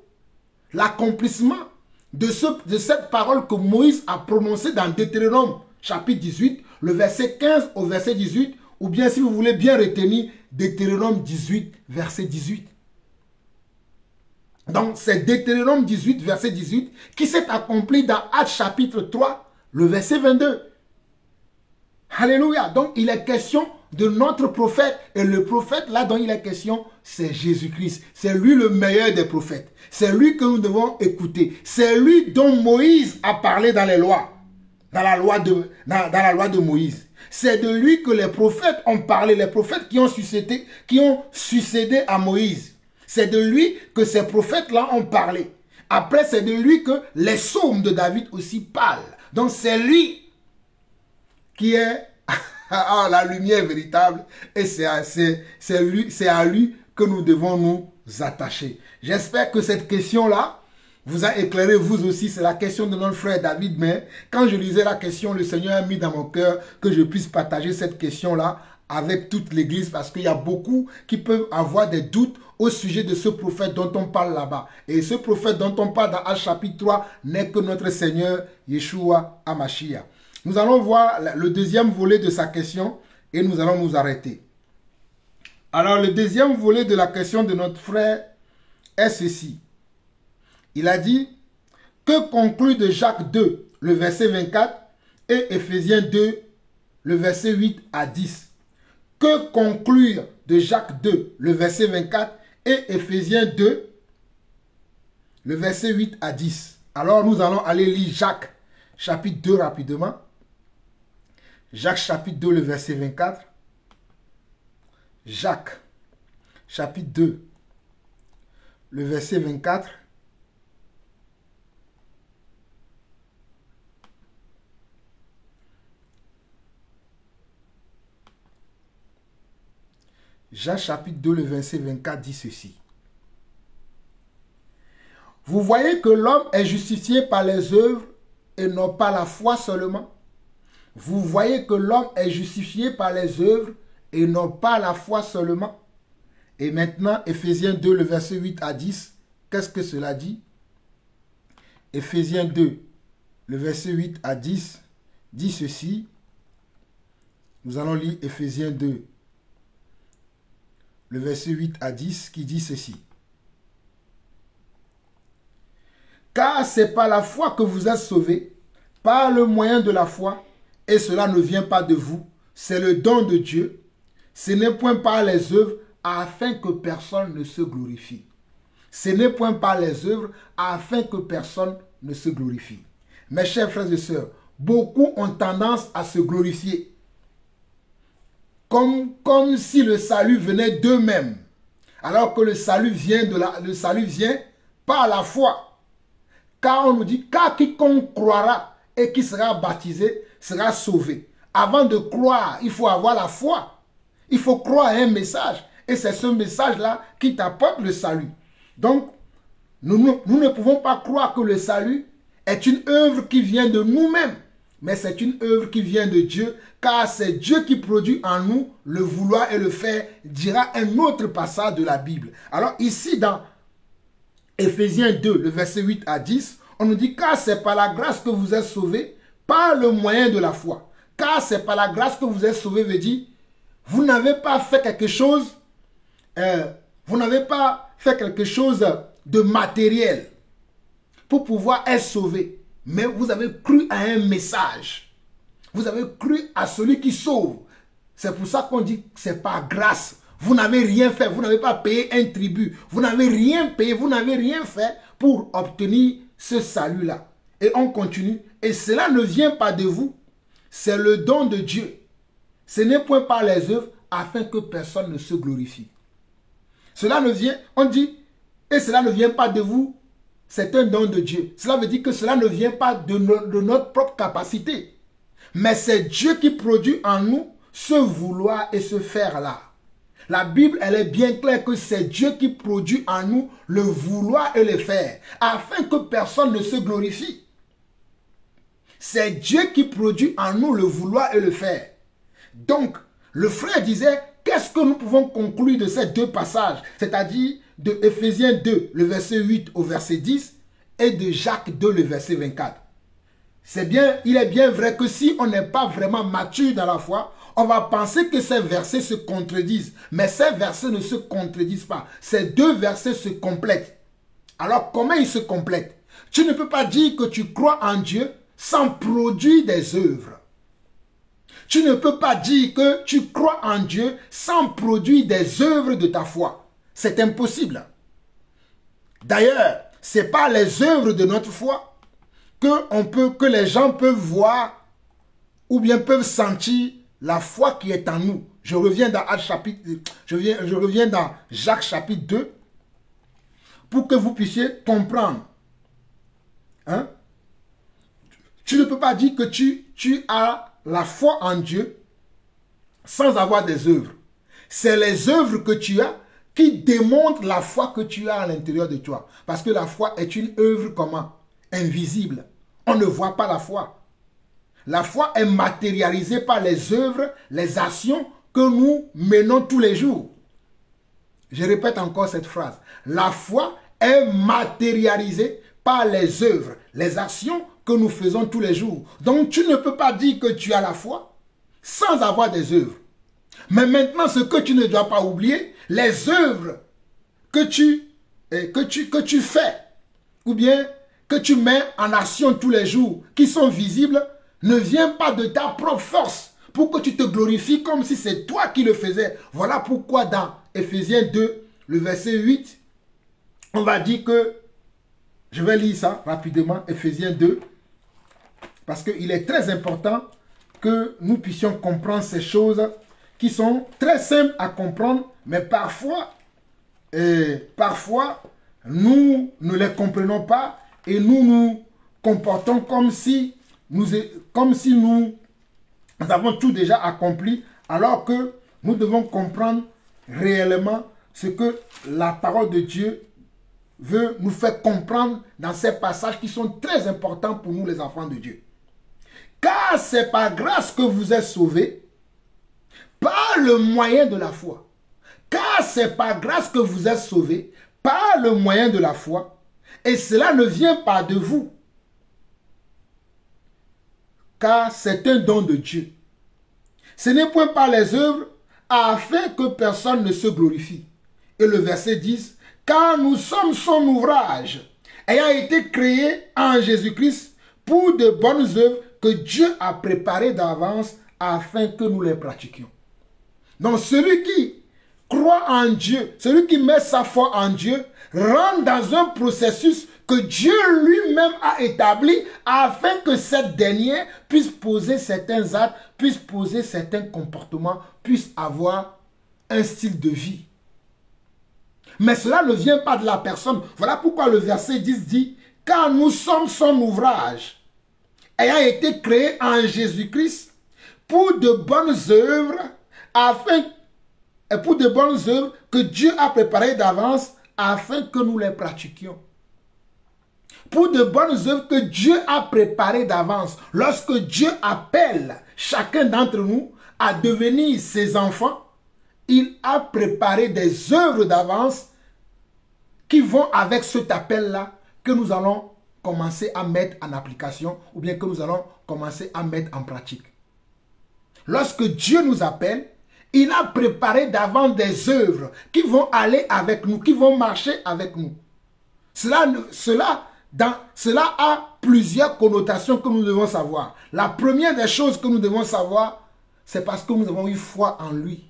l'accomplissement de cette parole que Moïse a prononcée dans Deutéronome chapitre 18, le verset 15 au verset 18, ou bien si vous voulez bien retenir Deutéronome 18, verset 18. Donc c'est Deutéronome 18, verset 18, qui s'est accompli dans Actes chapitre 3, le verset 22. Alléluia. Donc il est question de notre prophète. Et le prophète là dont il est question, c'est Jésus-Christ. C'est lui le meilleur des prophètes. C'est lui que nous devons écouter. C'est lui dont Moïse a parlé dans les lois. Dans la loi de Moïse. C'est de lui que les prophètes ont parlé. Les prophètes qui ont succédé à Moïse. C'est de lui que ces prophètes-là ont parlé. Après, c'est de lui que les psaumes de David aussi parlent. Donc c'est lui qui est la lumière véritable. Et c'est à lui que nous devons nous attacher. J'espère que cette question-là vous a éclairé vous aussi. C'est la question de notre frère David. Mais quand je lisais la question, le Seigneur a mis dans mon cœur que je puisse partager cette question-là avec toute l'église. Parce qu'il y a beaucoup qui peuvent avoir des doutes au sujet de ce prophète dont on parle là-bas. Et ce prophète dont on parle dans Actes chapitre 3 n'est que notre Seigneur Yeshua HaMashiach. Nous allons voir le deuxième volet de sa question et nous allons nous arrêter. Alors le deuxième volet de la question de notre frère est ceci. Il a dit, que conclut de Jacques 2, le verset 24 et Éphésiens 2, le verset 8 à 10. Que conclure de Jacques 2, le verset 24 et Éphésiens 2, le verset 8 à 10. Alors nous allons aller lire Jacques chapitre 2 rapidement. Jacques chapitre 2, le verset 24. Jacques chapitre 2, le verset 24. Jacques chapitre 2, le verset 24 dit ceci. Vous voyez que l'homme est justifié par les œuvres et non pas la foi seulement. Vous voyez que l'homme est justifié par les œuvres et non pas la foi seulement. Et maintenant, Éphésiens 2, le verset 8 à 10, qu'est-ce que cela dit? Éphésiens 2, le verset 8 à 10, dit ceci. Nous allons lire Éphésiens 2, le verset 8 à 10, qui dit ceci. Car c'est par la foi que vous êtes sauvés, par le moyen de la foi, et cela ne vient pas de vous, c'est le don de Dieu. Ce n'est point par les œuvres, afin que personne ne se glorifie. Ce n'est point par les œuvres, afin que personne ne se glorifie. Mes chers frères et sœurs, beaucoup ont tendance à se glorifier. Comme si le salut venait d'eux-mêmes. Alors que le salut vient par la foi. Car on nous dit, car quiconque croira et qui sera baptisé sera sauvé. Avant de croire, il faut avoir la foi. Il faut croire à un message. Et c'est ce message-là qui t'apporte le salut. Donc, nous ne pouvons pas croire que le salut est une œuvre qui vient de nous-mêmes. Mais c'est une œuvre qui vient de Dieu, car c'est Dieu qui produit en nous le vouloir et le faire, dira un autre passage de la Bible. Alors ici, dans Éphésiens 2, le verset 8 à 10, on nous dit, car c'est par la grâce que vous êtes sauvés, par le moyen de la foi. Car c'est par la grâce que vous êtes sauvés, veut dire, vous n'avez pas fait quelque chose, de matériel pour pouvoir être sauvé. Mais vous avez cru à un message. Vous avez cru à celui qui sauve. C'est pour ça qu'on dit que c'est par grâce. Vous n'avez rien fait. Vous n'avez pas payé un tribut. Vous n'avez rien payé. Vous n'avez rien fait pour obtenir ce salut-là. Et on continue. Et cela ne vient pas de vous. C'est le don de Dieu. Ce n'est point par les œuvres afin que personne ne se glorifie. Cela ne vient, on dit, et cela ne vient pas de vous. C'est un don de Dieu. Cela veut dire que cela ne vient pas de notre propre capacité. Mais c'est Dieu qui produit en nous ce vouloir et ce faire-là. La Bible, elle est bien claire que c'est Dieu qui produit en nous le vouloir et le faire, afin que personne ne se glorifie. C'est Dieu qui produit en nous le vouloir et le faire. Donc, le frère disait, qu'est-ce que nous pouvons conclure de ces deux passages, c'est-à-dire de Éphésiens 2, le verset 8 au verset 10, et de Jacques 2, le verset 24. Il est bien vrai que si on n'est pas vraiment mature dans la foi, on va penser que ces versets se contredisent. Mais ces versets ne se contredisent pas. Ces deux versets se complètent. Alors, comment ils se complètent? Tu ne peux pas dire que tu crois en Dieu sans produire des œuvres. Tu ne peux pas dire que tu crois en Dieu sans produire des œuvres de ta foi. C'est impossible. D'ailleurs, ce n'est pas les œuvres de notre foi que les gens peuvent voir ou bien peuvent sentir la foi qui est en nous. Je reviens dans Jacques chapitre 2 pour que vous puissiez comprendre. Hein? Tu ne peux pas dire que tu as la foi en Dieu sans avoir des œuvres. C'est les œuvres que tu as qui démontrent la foi que tu as à l'intérieur de toi. Parce que la foi est une œuvre comment? Invisible. On ne voit pas la foi. La foi est matérialisée par les œuvres, les actions que nous menons tous les jours. Je répète encore cette phrase. La foi est matérialisée par les œuvres, les actions que nous faisons tous les jours. Donc tu ne peux pas dire que tu as la foi sans avoir des œuvres. Mais maintenant, ce que tu ne dois pas oublier, les œuvres que tu fais, ou bien que tu mets en action tous les jours, qui sont visibles, ne viennent pas de ta propre force, pour que tu te glorifies comme si c'est toi qui le faisais. Voilà pourquoi dans Éphésiens 2, le verset 8, on va dire que, je vais lire ça rapidement, Éphésiens 2, parce qu'il est très important que nous puissions comprendre ces choses qui sont très simples à comprendre, mais parfois nous ne les comprenons pas et nous nous comportons comme si nous avons tout déjà accompli, alors que nous devons comprendre réellement ce que la parole de Dieu veut nous faire comprendre dans ces passages qui sont très importants pour nous les enfants de Dieu. Car c'est par grâce que vous êtes sauvés, par le moyen de la foi. Car c'est par grâce que vous êtes sauvés, par le moyen de la foi, et cela ne vient pas de vous, car c'est un don de Dieu. Ce n'est point par les œuvres, afin que personne ne se glorifie. Et le verset 10, car nous sommes son ouvrage, ayant été créés en Jésus-Christ pour de bonnes œuvres que Dieu a préparées d'avance afin que nous les pratiquions. Donc celui qui croit en Dieu, celui qui met sa foi en Dieu, rentre dans un processus que Dieu lui-même a établi afin que cette dernière puisse poser certains actes, puisse poser certains comportements, puisse avoir un style de vie. Mais cela ne vient pas de la personne. Voilà pourquoi le verset 10 dit, car nous sommes son ouvrage, ayant été créé en Jésus-Christ pour de bonnes œuvres, que Dieu a préparées d'avance afin que nous les pratiquions. Pour de bonnes œuvres que Dieu a préparées d'avance. Lorsque Dieu appelle chacun d'entre nous à devenir ses enfants, il a préparé des œuvres d'avance qui vont avec cet appel-là que nous allons commencer à mettre en application ou bien que nous allons commencer à mettre en pratique. Lorsque Dieu nous appelle, il a préparé d'avance des œuvres qui vont aller avec nous, qui vont marcher avec nous. Cela a plusieurs connotations que nous devons savoir. La première des choses que nous devons savoir, c'est parce que nous avons eu foi en lui.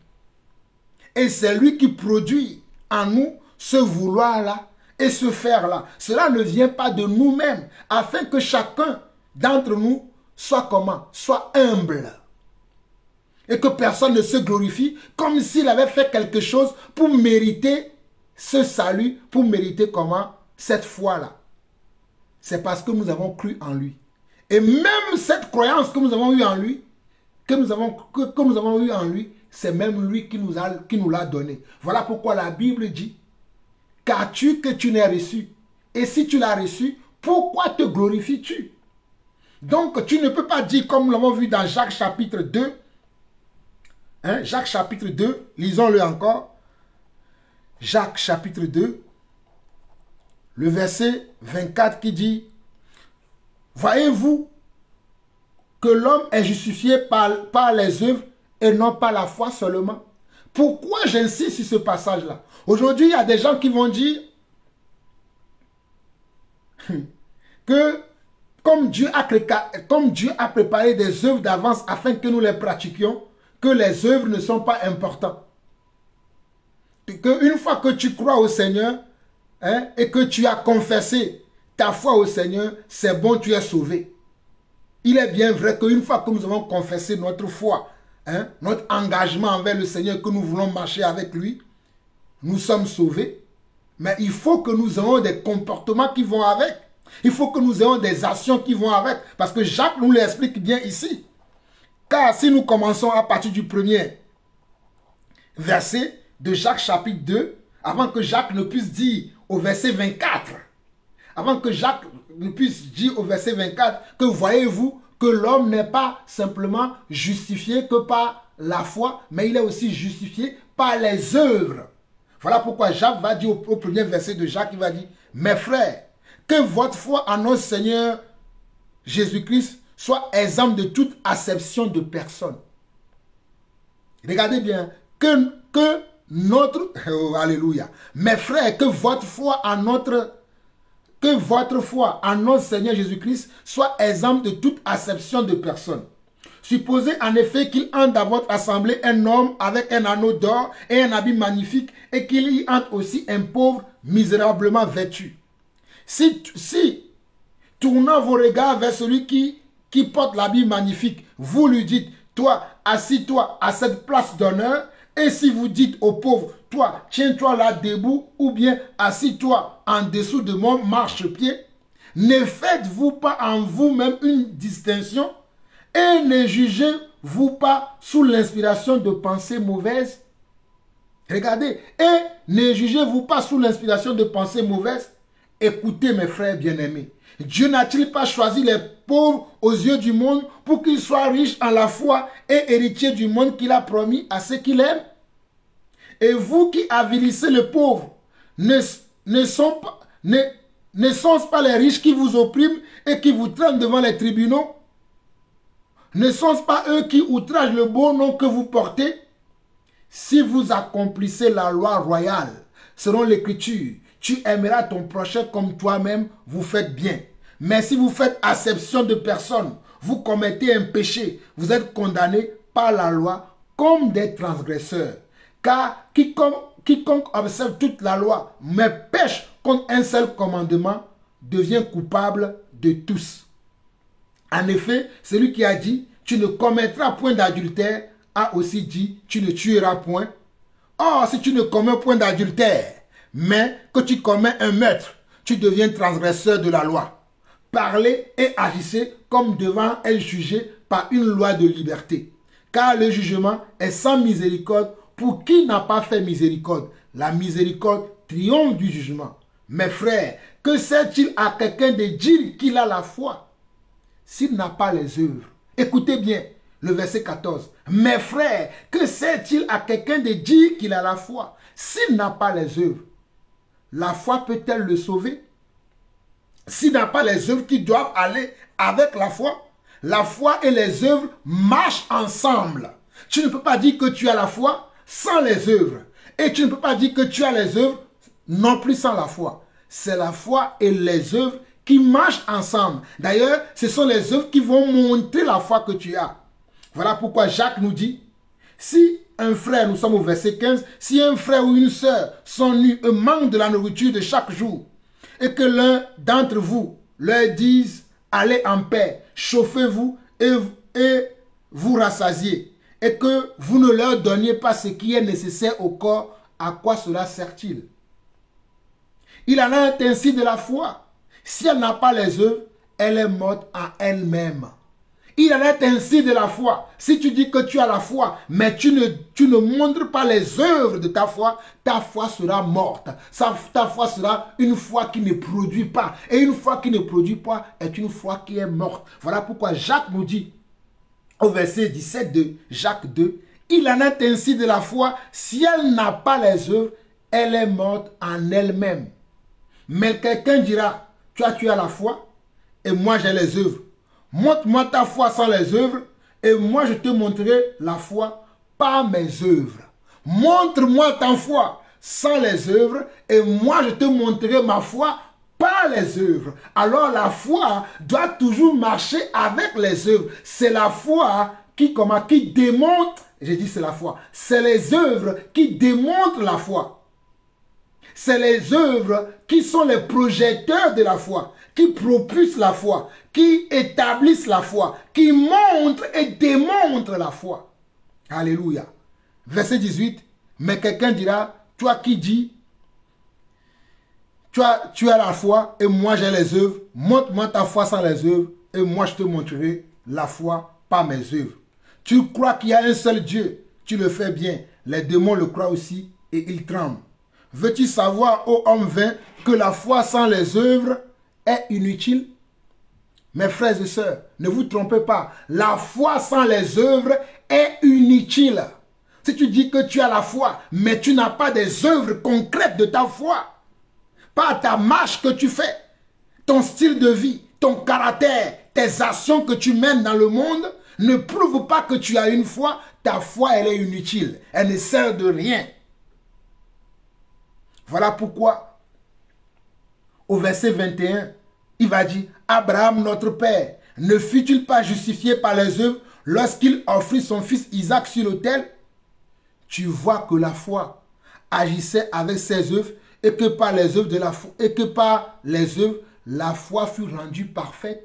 Et c'est lui qui produit en nous ce vouloir-là et ce faire-là. Cela ne vient pas de nous-mêmes, afin que chacun d'entre nous soit comment? Soit humble. Et que personne ne se glorifie comme s'il avait fait quelque chose pour mériter ce salut, pour mériter comment? Cette foi-là. C'est parce que nous avons cru en lui. Et même cette croyance que nous avons eue en lui, que nous avons eue en lui, c'est même lui qui nous l'a donné. Voilà pourquoi la Bible dit, qu'as-tu que tu n'aies reçu? Et si tu l'as reçu, pourquoi te glorifies-tu? Donc tu ne peux pas dire, comme nous l'avons vu dans Jacques chapitre 2, Jacques chapitre 2, lisons-le encore. Jacques chapitre 2, le verset 24 qui dit, voyez-vous que l'homme est justifié par les œuvres et non par la foi seulement. Pourquoi j'insiste sur ce passage-là? Aujourd'hui, il y a des gens qui vont dire que comme Dieu a préparé des œuvres d'avance afin que nous les pratiquions, que les œuvres ne sont pas importantes. Qu'une fois que tu crois au Seigneur et que tu as confessé ta foi au Seigneur, c'est bon, tu es sauvé. Il est bien vrai qu'une fois que nous avons confessé notre foi, notre engagement envers le Seigneur, que nous voulons marcher avec lui, nous sommes sauvés. Mais il faut que nous ayons des comportements qui vont avec. Il faut que nous ayons des actions qui vont avec. Parce que Jacques nous l'explique bien ici. Car si nous commençons à partir du premier verset de Jacques chapitre 2, avant que Jacques ne puisse dire au verset 24, avant que Jacques ne puisse dire au verset 24 que voyez-vous que l'homme n'est pas simplement justifié que par la foi, mais il est aussi justifié par les œuvres. Voilà pourquoi Jacques va dire au premier verset de Jacques, il va dire, mes frères, que votre foi en notre Seigneur Jésus-Christ soit exempte de toute acception de personne. Regardez bien, que notre, oh, alléluia, mes frères, que votre foi en notre Seigneur Jésus-Christ soit exempte de toute acception de personne. Supposez en effet qu'il entre dans votre assemblée un homme avec un anneau d'or et un habit magnifique et qu'il y entre aussi un pauvre misérablement vêtu. Si tournant vos regards vers celui qui porte l'habit magnifique, vous lui dites, toi, assis-toi à cette place d'honneur, et si vous dites au pauvre, toi, tiens-toi là debout, ou bien assis-toi en dessous de mon marchepied, ne faites-vous pas en vous-même une distinction et ne jugez-vous pas sous l'inspiration de pensées mauvaises? Regardez, et ne jugez-vous pas sous l'inspiration de pensées mauvaises? Écoutez mes frères bien-aimés, Dieu n'a-t-il pas choisi les pauvres aux yeux du monde pour qu'ils soient riches en la foi et héritiers du monde qu'il a promis à ceux qu'il aime? Et vous qui avilissez le pauvre, ne sont-ce pas les riches qui vous oppriment et qui vous traînent devant les tribunaux? Ne sont-ce pas eux qui outragent le beau nom que vous portez? Si vous accomplissez la loi royale, selon l'Écriture, tu aimeras ton prochain comme toi-même, vous faites bien. Mais si vous faites acception de personne, vous commettez un péché, vous êtes condamnés par la loi comme des transgresseurs. Car quiconque observe toute la loi, mais pêche contre un seul commandement, devient coupable de tous. En effet, celui qui a dit, tu ne commettras point d'adultère, a aussi dit, tu ne tueras point. Or, si tu ne commets point d'adultère, mais que tu commets un meurtre, tu deviens transgresseur de la loi. Parlez et agissez comme devant être jugé par une loi de liberté. Car le jugement est sans miséricorde pour qui n'a pas fait miséricorde. La miséricorde triomphe du jugement. Mes frères, que sert-il à quelqu'un de dire qu'il a la foi s'il n'a pas les œuvres? Écoutez bien le verset 14. Mes frères, que sert-il à quelqu'un de dire qu'il a la foi s'il n'a pas les œuvres? La foi peut-elle le sauver? S'il n'a pas les œuvres qui doivent aller avec la foi et les œuvres marchent ensemble. Tu ne peux pas dire que tu as la foi sans les œuvres. Et tu ne peux pas dire que tu as les œuvres non plus sans la foi. C'est la foi et les œuvres qui marchent ensemble. D'ailleurs, ce sont les œuvres qui vont montrer la foi que tu as. Voilà pourquoi Jacques nous dit, si un frère, nous sommes au verset 15, si un frère ou une sœur sont nus et manquent de la nourriture de chaque jour, et que l'un d'entre vous leur dise, allez en paix, chauffez-vous et vous rassasiez, et que vous ne leur donniez pas ce qui est nécessaire au corps, à quoi cela sert-il? Il en est ainsi de la foi. Si elle n'a pas les œuvres, elle est morte en elle-même. Il en est ainsi de la foi. Si tu dis que tu as la foi, mais tu ne montres pas les œuvres de ta foi sera morte. Ta foi sera une foi qui ne produit pas. Et une foi qui ne produit pas est une foi qui est morte. Voilà pourquoi Jacques nous dit, au verset 17 de Jacques 2, il en est ainsi de la foi, si elle n'a pas les œuvres, elle est morte en elle-même. Mais quelqu'un dira, tu as la foi et moi j'ai les œuvres. Montre-moi ta foi sans les œuvres et moi je te montrerai la foi par mes œuvres. Montre-moi ta foi sans les œuvres et moi je te montrerai ma foi par les œuvres. Alors la foi doit toujours marcher avec les œuvres. C'est la foi qui démontre, j'ai dit c'est la foi, c'est les œuvres qui démontrent la foi. C'est les œuvres qui sont les projecteurs de la foi, qui propulsent la foi, qui établissent la foi, qui montrent et démontrent la foi. Alléluia. Verset 18. Mais quelqu'un dira, toi qui dis, tu as la foi et moi j'ai les œuvres, montre-moi ta foi sans les œuvres et moi je te montrerai la foi par mes œuvres. Tu crois qu'il y a un seul Dieu, tu le fais bien. Les démons le croient aussi et ils tremblent. Veux-tu savoir, ô homme vain, que la foi sans les œuvres est inutile? Mes frères et sœurs, ne vous trompez pas. La foi sans les œuvres est inutile. Si tu dis que tu as la foi, mais tu n'as pas des œuvres concrètes de ta foi, pas ta marche que tu fais, ton style de vie, ton caractère, tes actions que tu mènes dans le monde, ne prouvent pas que tu as une foi. Ta foi, elle est inutile. Elle ne sert de rien. Voilà pourquoi, au verset 21, il va dire, Abraham, notre père, ne fut-il pas justifié par les œuvres lorsqu'il offrit son fils Isaac sur l'autel? Tu vois que la foi agissait avec ses œuvres et que par les œuvres la foi fut rendue parfaite.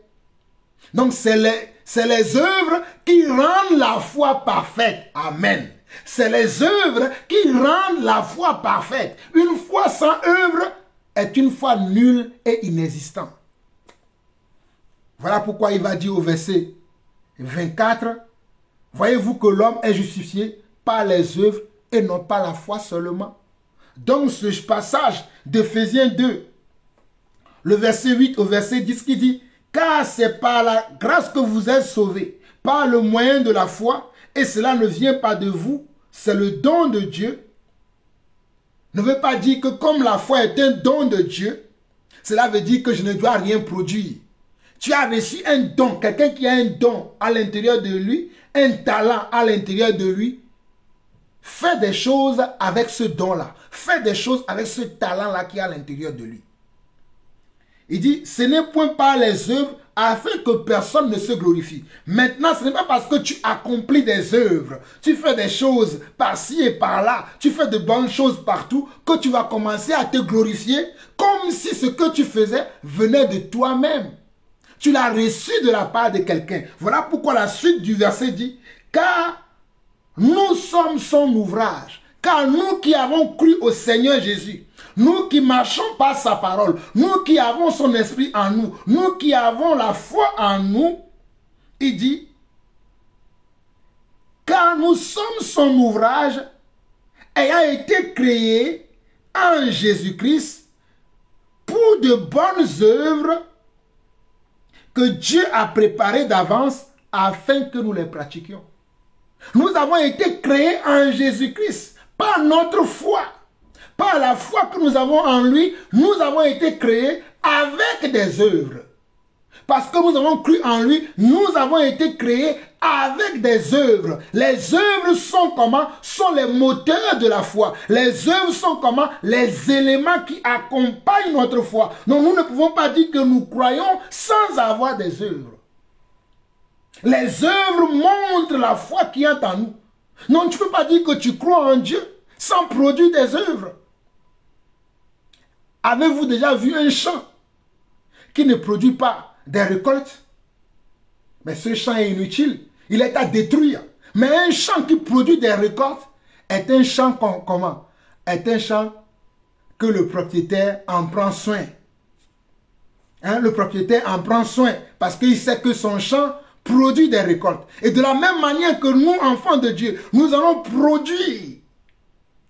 Donc c'est les œuvres qui rendent la foi parfaite. Amen. C'est les œuvres qui rendent la foi parfaite. Une foi sans œuvre est une foi nulle et inexistante. Voilà pourquoi il va dire au verset 24, voyez-vous que l'homme est justifié par les œuvres et non pas la foi seulement. Donc ce passage d'Éphésiens 2, le verset 8 au verset 10 qui dit, car c'est par la grâce que vous êtes sauvés, par le moyen de la foi, et cela ne vient pas de vous, c'est le don de Dieu. Ne veut pas dire que comme la foi est un don de Dieu, cela veut dire que je ne dois rien produire. Tu as reçu un don, quelqu'un qui a un don à l'intérieur de lui, un talent à l'intérieur de lui. Fais des choses avec ce don-là. Fais des choses avec ce talent-là qui est à l'intérieur de lui. Il dit, ce n'est point par les œuvres afin que personne ne se glorifie. Maintenant, ce n'est pas parce que tu accomplis des œuvres, tu fais des choses par-ci et par-là, tu fais de bonnes choses partout, que tu vas commencer à te glorifier comme si ce que tu faisais venait de toi-même. Tu l'as reçu de la part de quelqu'un. Voilà pourquoi la suite du verset dit, car nous sommes son ouvrage, car nous qui avons cru au Seigneur Jésus, nous qui marchons par sa parole, nous qui avons son esprit en nous, nous qui avons la foi en nous, il dit, car nous sommes son ouvrage ayant été créé en Jésus-Christ pour de bonnes œuvres que Dieu a préparées d'avance afin que nous les pratiquions. Nous avons été créés en Jésus-Christ par notre foi. Par la foi que nous avons en lui, nous avons été créés avec des œuvres. Parce que nous avons cru en lui, nous avons été créés avec des œuvres. Les œuvres sont comment? Sont les moteurs de la foi. Les œuvres sont comment? Les éléments qui accompagnent notre foi. Donc nous ne pouvons pas dire que nous croyons sans avoir des œuvres. Les œuvres montrent la foi qui est en nous. Non, tu ne peux pas dire que tu crois en Dieu sans produire des œuvres. Avez-vous déjà vu un champ qui ne produit pas des récoltes? Mais ce champ est inutile. Il est à détruire. Mais un champ qui produit des récoltes est un champ comment? Est un champ que le propriétaire en prend soin. Hein? Le propriétaire en prend soin parce qu'il sait que son champ produit des récoltes. Et de la même manière que nous, enfants de Dieu, nous allons produire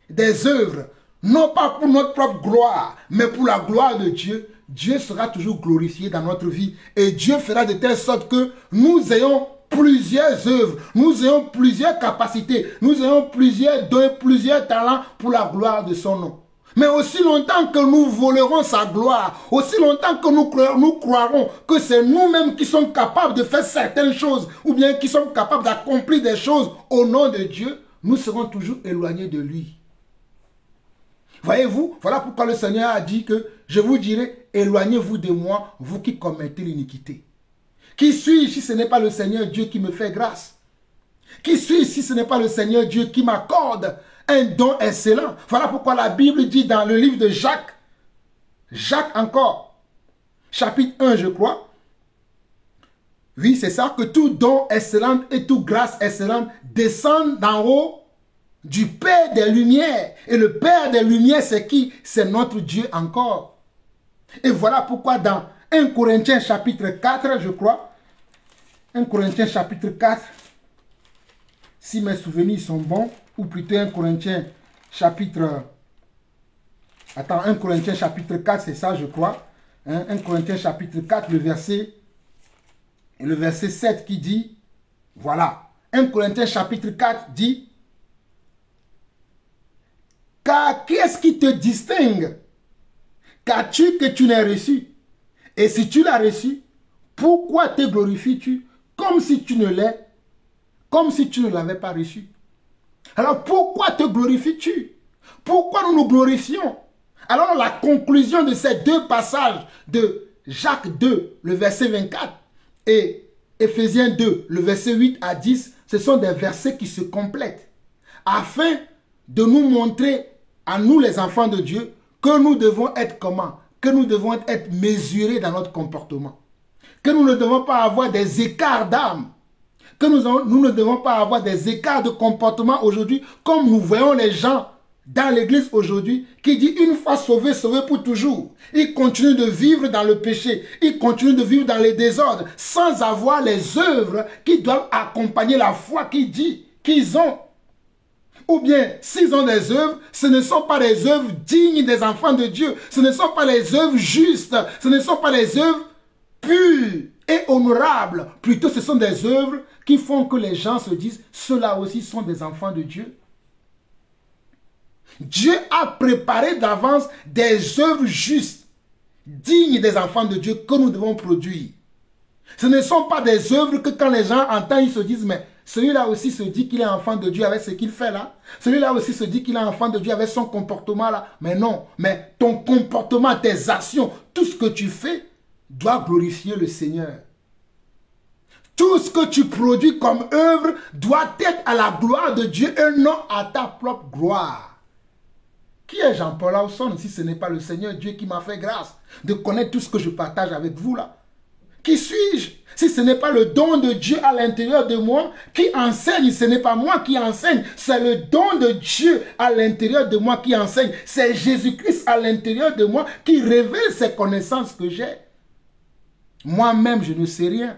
des œuvres, non pas pour notre propre gloire, mais pour la gloire de Dieu. Dieu sera toujours glorifié dans notre vie. Et Dieu fera de telle sorte que nous ayons plusieurs œuvres, nous ayons plusieurs capacités, nous ayons plusieurs dons, plusieurs talents pour la gloire de son nom. Mais aussi longtemps que nous volerons sa gloire, aussi longtemps que nous croirons que c'est nous-mêmes qui sommes capables de faire certaines choses, ou bien qui sommes capables d'accomplir des choses au nom de Dieu, nous serons toujours éloignés de lui. Voyez-vous, voilà pourquoi le Seigneur a dit que je vous dirai, éloignez-vous de moi, vous qui commettez l'iniquité. Qui suis-je si ce n'est pas le Seigneur Dieu qui me fait grâce? Qui suis-je si ce n'est pas le Seigneur Dieu qui m'accorde un don excellent? Voilà pourquoi la Bible dit dans le livre de Jacques, Jacques encore, chapitre 1 je crois, oui c'est ça, que tout don excellent et toute grâce excellente descendent d'en haut du Père des Lumières. Et le Père des Lumières, c'est qui? C'est notre Dieu encore. Et voilà pourquoi dans 1 Corinthiens chapitre 4, je crois, 1 Corinthiens chapitre 4, si mes souvenirs sont bons, ou plutôt 1 Corinthiens chapitre... Attends, 1 Corinthiens chapitre 4, c'est ça, je crois. Hein, 1 Corinthiens chapitre 4, le verset 7 qui dit, voilà, 1 Corinthiens chapitre 4 dit, car qui est-ce qui te distingue? Qu'as-tu que tu n'aies reçu? Et si tu l'as reçu, pourquoi te glorifies-tu comme si tu ne l'avais pas reçu? Alors pourquoi te glorifies-tu? Pourquoi nous nous glorifions? Alors la conclusion de ces deux passages de Jacques 2, le verset 24, et Éphésiens 2, le verset 8 à 10, ce sont des versets qui se complètent, afin de nous montrer à nous les enfants de Dieu que nous devons être comment? Que nous devons être mesurés dans notre comportement. Que nous ne devons pas avoir des écarts d'âme. Que nous ne devons pas avoir des écarts de comportement aujourd'hui comme nous voyons les gens dans l'église aujourd'hui qui dit une fois sauvé, sauvé pour toujours. Ils continuent de vivre dans le péché. Ils continuent de vivre dans les désordres sans avoir les œuvres qui doivent accompagner la foi qu'ils ont. Ou bien, s'ils ont des œuvres, ce ne sont pas les œuvres dignes des enfants de Dieu. Ce ne sont pas les œuvres justes. Ce ne sont pas les œuvres pures et honorables. Plutôt, ce sont des œuvres qui font que les gens se disent, ceux-là aussi sont des enfants de Dieu. Dieu a préparé d'avance des œuvres justes, dignes des enfants de Dieu que nous devons produire. Ce ne sont pas des œuvres que quand les gens entendent, ils se disent, mais celui-là aussi se dit qu'il est enfant de Dieu avec ce qu'il fait là. Celui-là aussi se dit qu'il est enfant de Dieu avec son comportement là. Mais non, mais ton comportement, tes actions, tout ce que tu fais doit glorifier le Seigneur. Tout ce que tu produis comme œuvre doit être à la gloire de Dieu et non à ta propre gloire. Qui est Jean-Paul Lawson si ce n'est pas le Seigneur Dieu qui m'a fait grâce de connaître tout ce que je partage avec vous là? Qui suis-je si ce n'est pas le don de Dieu à l'intérieur de moi qui enseigne? Ce n'est pas moi qui enseigne, c'est le don de Dieu à l'intérieur de moi qui enseigne. C'est Jésus-Christ à l'intérieur de moi qui révèle ces connaissances que j'ai. Moi-même, je ne sais rien.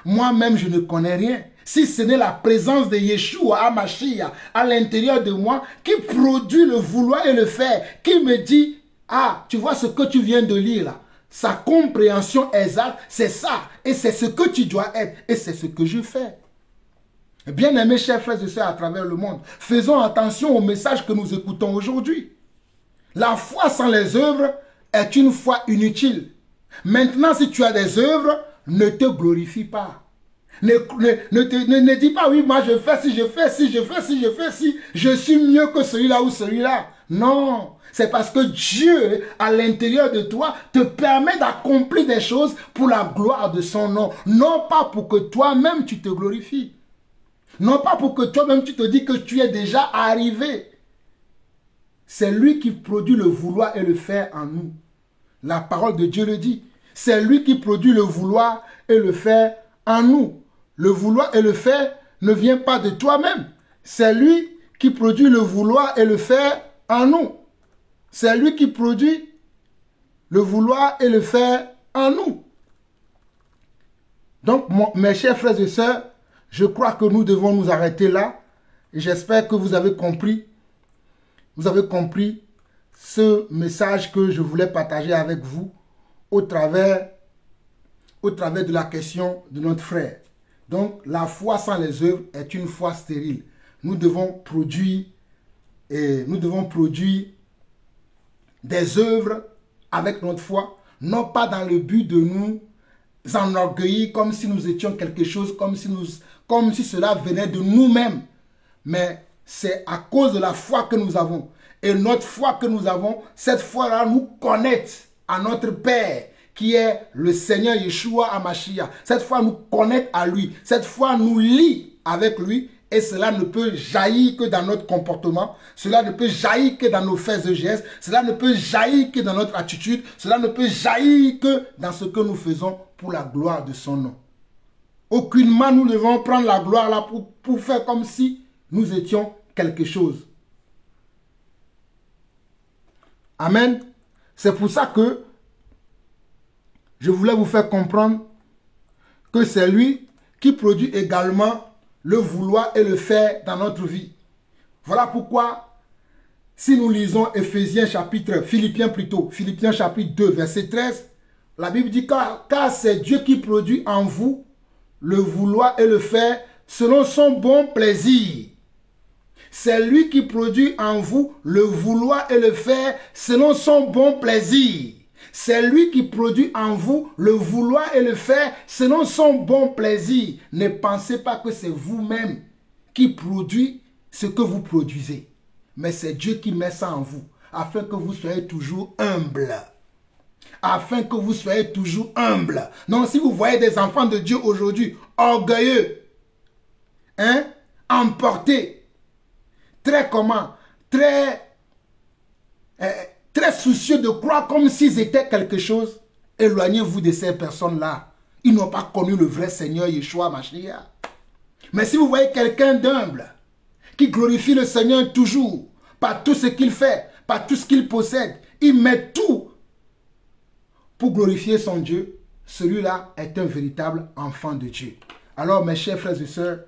Moi-même, je ne connais rien. Si ce n'est la présence de Yeshua HaMashiach à l'intérieur de moi qui produit le vouloir et le faire, qui me dit, ah, tu vois ce que tu viens de lire là, sa compréhension exacte, c'est ça. Et c'est ce que tu dois être. Et c'est ce que je fais. Bien-aimés chers frères et sœurs à travers le monde, faisons attention au message que nous écoutons aujourd'hui. La foi sans les œuvres est une foi inutile. Maintenant, si tu as des œuvres, ne te glorifie pas. Ne dis pas, oui, moi je fais, si je fais, si je fais, si je fais, si je suis mieux que celui-là ou celui-là. Non, c'est parce que Dieu, à l'intérieur de toi, te permet d'accomplir des choses pour la gloire de son nom. Non pas pour que toi-même tu te glorifies. Non pas pour que toi-même tu te dis que tu es déjà arrivé. C'est lui qui produit le vouloir et le faire en nous. La parole de Dieu le dit. C'est lui qui produit le vouloir et le faire en nous. Le vouloir et le faire ne vient pas de toi-même. C'est lui qui produit le vouloir et le faire en nous. C'est lui qui produit le vouloir et le faire en nous. Donc, mes chers frères et sœurs, je crois que nous devons nous arrêter là. Et j'espère que vous avez compris. Vous avez compris ce message que je voulais partager avec vous au travers de la question de notre frère. Donc, la foi sans les œuvres est une foi stérile. Nous devons produire des œuvres avec notre foi, non pas dans le but de nous enorgueillir comme si nous étions quelque chose, comme si cela venait de nous-mêmes. Mais c'est à cause de la foi que nous avons. Et notre foi que nous avons, cette foi-là nous connecte à notre Père, qui est le Seigneur Yeshua HaMashiach. Cette foi nous connecte à lui. Cette foi nous lie avec lui. Et cela ne peut jaillir que dans notre comportement. Cela ne peut jaillir que dans nos faits et gestes. Cela ne peut jaillir que dans notre attitude. Cela ne peut jaillir que dans ce que nous faisons pour la gloire de son nom. Aucunement nous devons prendre la gloire là pour faire comme si nous étions quelque chose. Amen. C'est pour ça que je voulais vous faire comprendre que c'est lui qui produit également le vouloir et le faire dans notre vie. Voilà pourquoi, si nous lisons Philippiens chapitre 2, verset 13, la Bible dit car c'est Dieu qui produit en vous le vouloir et le faire selon son bon plaisir. C'est lui qui produit en vous le vouloir et le faire selon son bon plaisir. C'est lui qui produit en vous le vouloir et le faire selon son bon plaisir. Ne pensez pas que c'est vous-même qui produit ce que vous produisez. Mais c'est Dieu qui met ça en vous, afin que vous soyez toujours humble. Afin que vous soyez toujours humble. Donc si vous voyez des enfants de Dieu aujourd'hui, orgueilleux, emportés, très soucieux de croire comme s'ils étaient quelque chose, éloignez-vous de ces personnes-là. Ils n'ont pas connu le vrai Seigneur Yeshua HaMashiach. Mais si vous voyez quelqu'un d'humble, qui glorifie le Seigneur toujours, par tout ce qu'il fait, par tout ce qu'il possède, il met tout pour glorifier son Dieu, celui-là est un véritable enfant de Dieu. Alors mes chers frères et sœurs,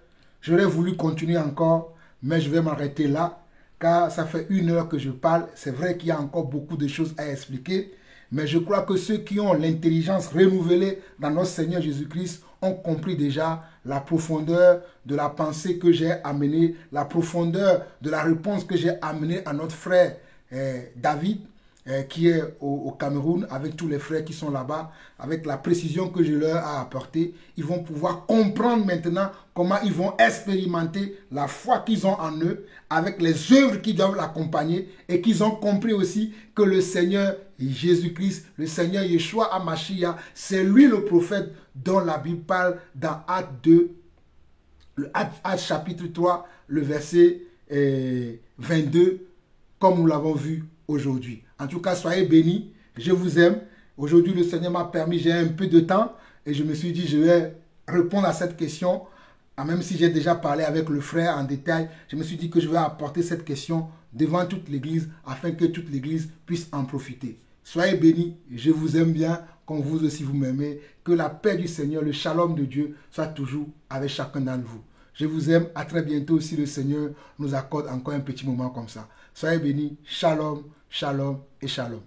j'aurais voulu continuer encore, mais je vais m'arrêter là. Car ça fait 1 heure que je parle. C'est vrai qu'il y a encore beaucoup de choses à expliquer. Mais je crois que ceux qui ont l'intelligence renouvelée dans notre Seigneur Jésus-Christ ont compris déjà la profondeur de la pensée que j'ai amenée, la profondeur de la réponse que j'ai amenée à notre frère David, qui est au Cameroun, avec tous les frères qui sont là-bas, avec la précision que je leur ai apportée. Ils vont pouvoir comprendre maintenant comment ils vont expérimenter la foi qu'ils ont en eux, avec les œuvres qui doivent l'accompagner, et qu'ils ont compris aussi que le Seigneur Jésus-Christ, le Seigneur Yeshua HaMashiach, c'est lui le prophète dont la Bible parle dans Actes 2, Actes chapitre 3, le verset 22, comme nous l'avons vu aujourd'hui. En tout cas, soyez bénis. Je vous aime. Aujourd'hui, le Seigneur m'a permis, j'ai un peu de temps et je me suis dit, je vais répondre à cette question. Même si j'ai déjà parlé avec le frère en détail, je me suis dit que je vais apporter cette question devant toute l'Église afin que toute l'Église puisse en profiter. Soyez bénis, je vous aime bien, comme vous aussi vous m'aimez. Que la paix du Seigneur, le shalom de Dieu soit toujours avec chacun d'entre vous. Je vous aime, à très bientôt si le Seigneur nous accorde encore un petit moment comme ça. Soyez bénis, shalom, shalom et shalom.